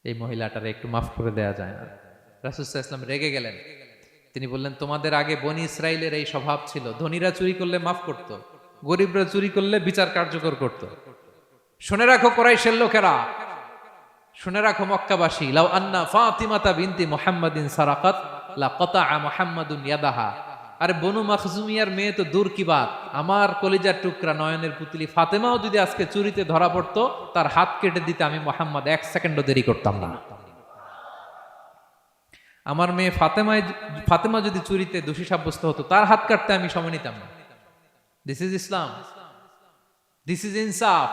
এই মহিলাটারে একটু মাফ করে দেয়া যায় না। রাসূল সাল্লাল্লাহু আলাইহি ওয়াসাল্লাম রেগে গেলেন। তিনি বললেন, তোমাদের আগে বনি ইসরাইলের এই স্বভাব ছিল, ধনীরা চুরি করলে মাফ করত, গরিবরা চুরি করলে বিচার কার্যকর করত। শুনে রাখো কুরাইশের লোকেরা, শুনে রাখো মক্কাবাসী, লাউ আন্না ফাতিমাতা বিনতি মুহাম্মাদিন সারাকাত লাকাতা মুহাম্মাদুন ইয়াদাহা। আরে বনু মখজুমিয়ার মেয়ে তো দূর কি বাত, আমার কলিজার টুকরা নয়নের পুতলি ফাতেমাও যদি আজকে চুরিতে ধরা পড়তো, তার হাত কেটে দিতে আমি মুহাম্মদ 1 সেকেন্ডও দেরি করতাম না। আমার মেয়ে ফাতেমা যদি চুরিতে দোষী সাব্যস্ত হতো, তার হাত কাটতে আমি সময় নিতাম না। This is Islam, this is ইনসাফ,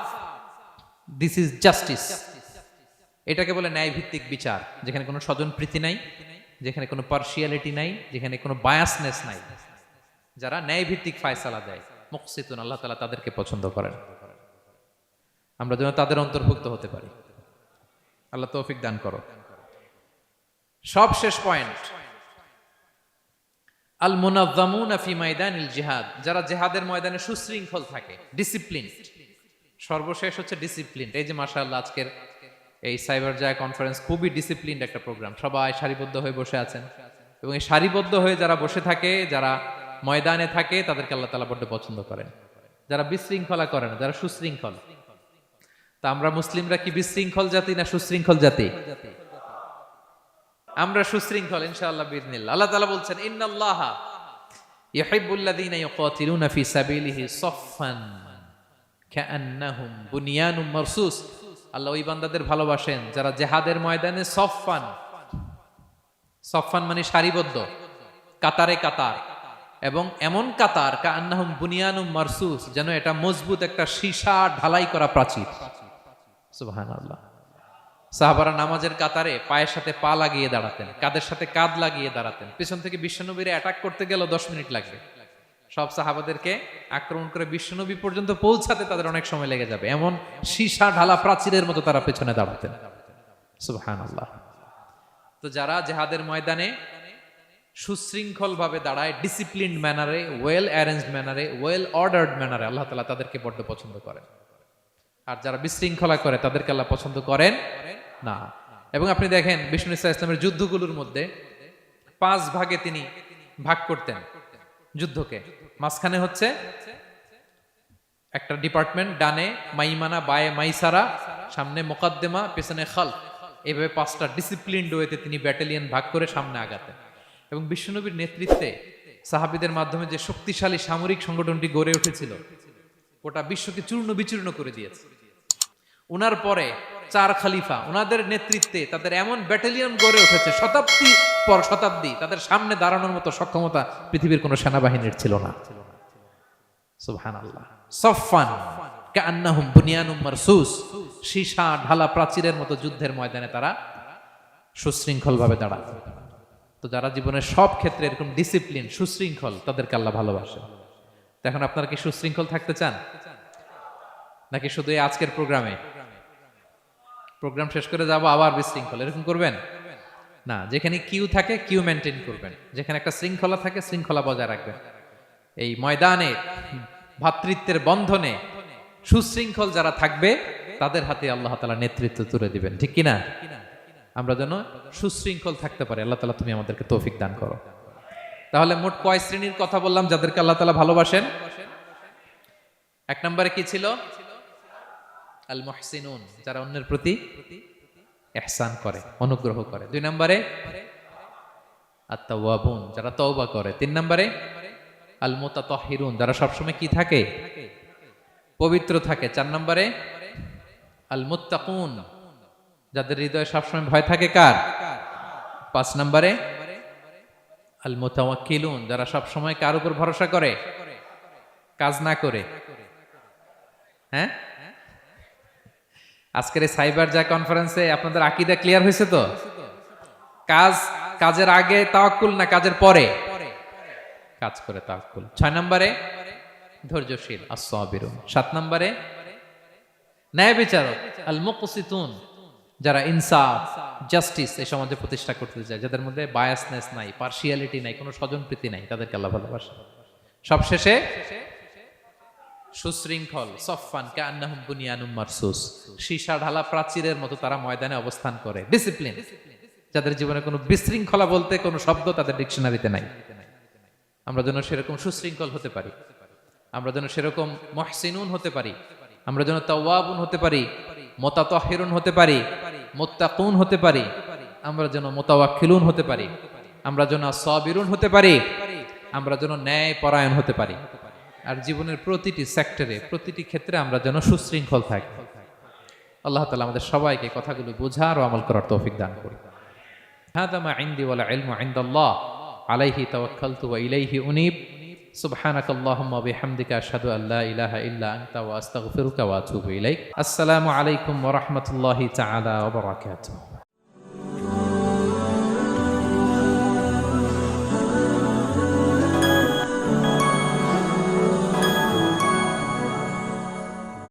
দিস ইজ জাস্টিস। এটাকে বলে ন্যায় ভিত্তিক বিচার, যেখানে কোনো স্বজনপ্রীতি নাই, যেখানে কোনো পার্শিয়ালিটি নাই, যেখানে কোনো বায়াসনেস নাই। যারা ন্যায় ভিত্তিক ফায়সালা দেয়, মুকসিতুন, আল্লাহ তাআলা তাদেরকে পছন্দ করেন। আমরা যেন তাদের অন্তর্ভুক্ত হতে পারি। আল্লাহ তৌফিক দান করো। সব শেষ পয়েন্ট, আল মুনাজ্জামুনা ফি মাইদানিল জিহাদ, যারা জিহাদের ময়দানে সুশৃঙ্খল থাকে, ডিসিপ্লিন। সর্বশেষ হচ্ছে ডিসিপ্লিন। এই যে মাশাআল্লাহ আজকের এই সাইবার জায় কনফারেন্স খুবই ডিসিপ্লিনড একটা প্রোগ্রাম। সবাই সারিবদ্ধ হয়ে বসে আছেন, এবং এই সারিবদ্ধ হয়ে যারা বসে থাকে, যারা ময়দানে থাকে, তাদেরকে আল্লাহ তাআলা বড্ড পছন্দ করেন। যারা বিশৃঙ্খলা করে না, যারা সুশৃঙ্খল। তা আমরা মুসলিমরা কি বিশৃঙ্খল জাতি না সুশৃঙ্খল জাতি? আমরা সুশৃঙ্খল ইনশাআল্লাহ বিইذনিল্লাহ। আল্লাহ তাআলা বলছেন ইন্নাল্লাহা ইউহিব্বুল্লাযীনা ইউকাতিলুনা ফি সাবিলিহি সাফফান কাআন্নাহুম বুনিয়ানুম মারসুস। আল্লাহ ওই বান্দাদের ভালোবাসেন যারা জিহাদের ময়দানে সফফান, সফফান মানে সারিবদ্ধ, কাতারে কাতার, এবং এমন কাতার কাআন্নাহুম বুনিয়ানুম মারসুস, যেন এটা মজবুত একটা সীসা ঢালাই করা প্রাচীর। সুবহানাল্লাহ। সাহাবারা নামাজের কাতারে পায়ের সাথে পা লাগিয়ে দাঁড়াতেন, কাদের সাথে কাঁধ লাগিয়ে দাঁড়াতেন। পিছন থেকে বিশ্বনবীরে অ্যাটাক করতে গেল 10 মিনিট লাগবে। সব সাহাবাদেরকে আক্রমণ করে বিশ্বনবী পর্যন্ত পৌঁছাতে তাদের অনেক সময় লেগে যাবে, এমন সীসা ঢালা প্রাচীরের মতো তারা পেছনে দাঁড়াতেন। সুবহানাল্লাহ। তো যারা জিহাদের ময়দানে সুশৃঙ্খল ভাবে দাঁড়ায়, ডিসিপ্লিনড ম্যানারে, ওয়েল অ্যারেঞ্জড ম্যানারে, ওয়েল অর্ডার্ড ম্যানারে, আল্লাহ তাআলা তাদেরকে বড্ড পছন্দ করেন। আর যারা বিশৃঙ্খলা করে তাদেরকে আল্লাহ পছন্দ করেন না। এবং আপনি দেখেন বিষ্ণু ইসলামের যুদ্ধগুলোর মধ্যে 5 ভাগে তিনি ভাগ করতেন যুদ্ধকে। মাঝখানে হচ্ছে একটা ডিপার্টমেন্ট, ডানে মাইমানা, বায়ে মাইসারা, সামনে মুকাদ্দেমা, পেছনে খালফ। এইভাবে 5টা ডিসিপ্লিনড ওয়েতে তিনি ব্যাটালিয়ন ভাগ করে সামনে আগাতেন। এবং বিশ্বনবীর নেতৃত্বে সাহাবীদের মাধ্যমে যে শক্তিশালী সামরিক সংগঠনটি গড়ে উঠেছিল, গোটা বিশ্বকে চূর্ণ বিচূর্ণ করে দিয়েছে। উনার পরে 4 খলিফা, উনাদের নেতৃত্বে তাদের এমন ব্যাটালিয়ন গড়ে উঠেছে, শতাব্দী পর শতাব্দী তাদের সামনে দাঁড়ানোর মতো সক্ষমতা পৃথিবীর কোনো সেনাবাহিনীর ছিল না। সুবহানাল্লাহ। সফফান কাআন্নাহুম বুনিয়ানুম মারসুস, সীসা ঢালা প্রাচীরের মতো যুদ্ধের ময়দানে তারা সুশৃঙ্খল ভাবে দাঁড়ায়। তো যারা জীবনের সব ক্ষেত্রে এরকম ডিসিপ্লিন, সুশৃঙ্খল, তাদেরকে আল্লাহ ভালোবাসে। এখন আপনারা কি সুশৃঙ্খল থাকতে চান, নাকি শুধু এই আজকের প্রোগ্রাম শেষ করে যাব আবার বিশৃঙ্খল এরকম করবেন? না, যেখানে কিউ থাকে কিউ মেনটেন করবেন, যেখানে একটা শৃঙ্খলা থাকে শৃঙ্খলা বজায় রাখবেন। এই ময়দানে ভ্রাতৃত্বের বন্ধনে সুশৃঙ্খল যারা থাকবে তাদের হাতে আল্লাহ তাআলা নেতৃত্ব তুলে দিবেন, ঠিক কিনা? আমরা যেন সুশৃঙ্খল থাকতে পারি। আল্লাহ তাআলা তুমি আমাদেরকে তৌফিক দান করো। তাহলে মোট কয় শ্রেণীর কথা বললাম যাদেরকে আল্লাহ তাআলা ভালোবাসেন? 1 নম্বরে কি ছিল? আল মুহসিনুন, যারা অন্যের প্রতি ইহসান করে, অনুগ্রহ করে। 2 নম্বরে আত-তাওয়াবুন, যারা তওবা করে। 3 নম্বরে আল মুতাতাহহিরুন, যারা সবসময় কি থাকে? পবিত্র থাকে। 4 নম্বরে আল মুত্তাকুন, যাদের হৃদয়ে সবসময় ভয় থাকে কার? 5 নম্বরে আল মুতাওয়াক্কিলুন, যারা সবসময় কার উপর ভরসা করে? কাজ না করে। হ্যাঁ, আজকের এই সাইবার যা কনফারেন্সে আপনাদের আকীদা ক্লিয়ার হয়েছে তো? কাজের আগে তাওয়াক্কুল না কাজের পরে? কাজ করে তাওয়াক্কুল। 6 নম্বরে ধৈর্যশীল, আস-সাবিরুন। 7 নম্বরে ন্যায় বিচারক, আল মুকসিতুন, যারা ইনসাফ, জাস্টিস এই সমাজে প্রতিষ্ঠা করতে চায়, যাদের মধ্যে বায়াসনেস নাই, পার্শিয়ালিটি নাই, কোনো স্বজনপ্রীতি নাই, তাদেরকে আল্লাহ ভালোবাসে। সবশেষে সুশৃঙ্খল, সফফান কাআন্নাহুম বুনিয়ানুম মারসুস, সীসা ঢালা প্রাচীরের মতো তারা ময়দানে অবস্থান করে। ডিসিপ্লিন, যাদের জীবনে কোনো বিশৃঙ্খলা বলতে কোনো শব্দ তাদের ডিকশনারিতে নাই। আমরা যেন সেরকম সুশৃঙ্খল হতে পারি, আমরা যেন সেরকম মুহসিনুন হতে পারি, আমরা যেন তাওয়াবুন হতে পারি, মুতাতাহহিরুন হতে পারি, মুত্তাকুন হতে পারি, আমরা যেন মুতাওয়াক্কিলুন হতে পারি, আমরা যেন সাবিরুন হতে পারি, আমরা যেন ন্যায় পরায়ণ হতে পারি। আর জীবনের প্রতিটি সেক্টরে, প্রতিটি ক্ষেত্রে আমরা যেন সুশৃঙ্খল থাকি। আল্লাহ তাআলা আমাদের সবাইকে কথাগুলো বোঝার ও আমল করার তৌফিক দান করুন। হাদা মা ইনদি ওয়াল ইলমু ইনদাল্লাহ আলাইহি তাওয়াক্কালতু ওয়া ইলাইহি উনীব। সুবহানাকাল্লাহুম্মা ওয়া বিহামদিকা আশহাদু আল লা ইলাহা ইল্লা আনতা ওয়া আস্তাগফিরুকা ওয়া আতুবু ইলাইক। আসসালামু আলাইকুম ওয়া রাহমাতুল্লাহি তাআলা ওয়া বারাকাতুহু।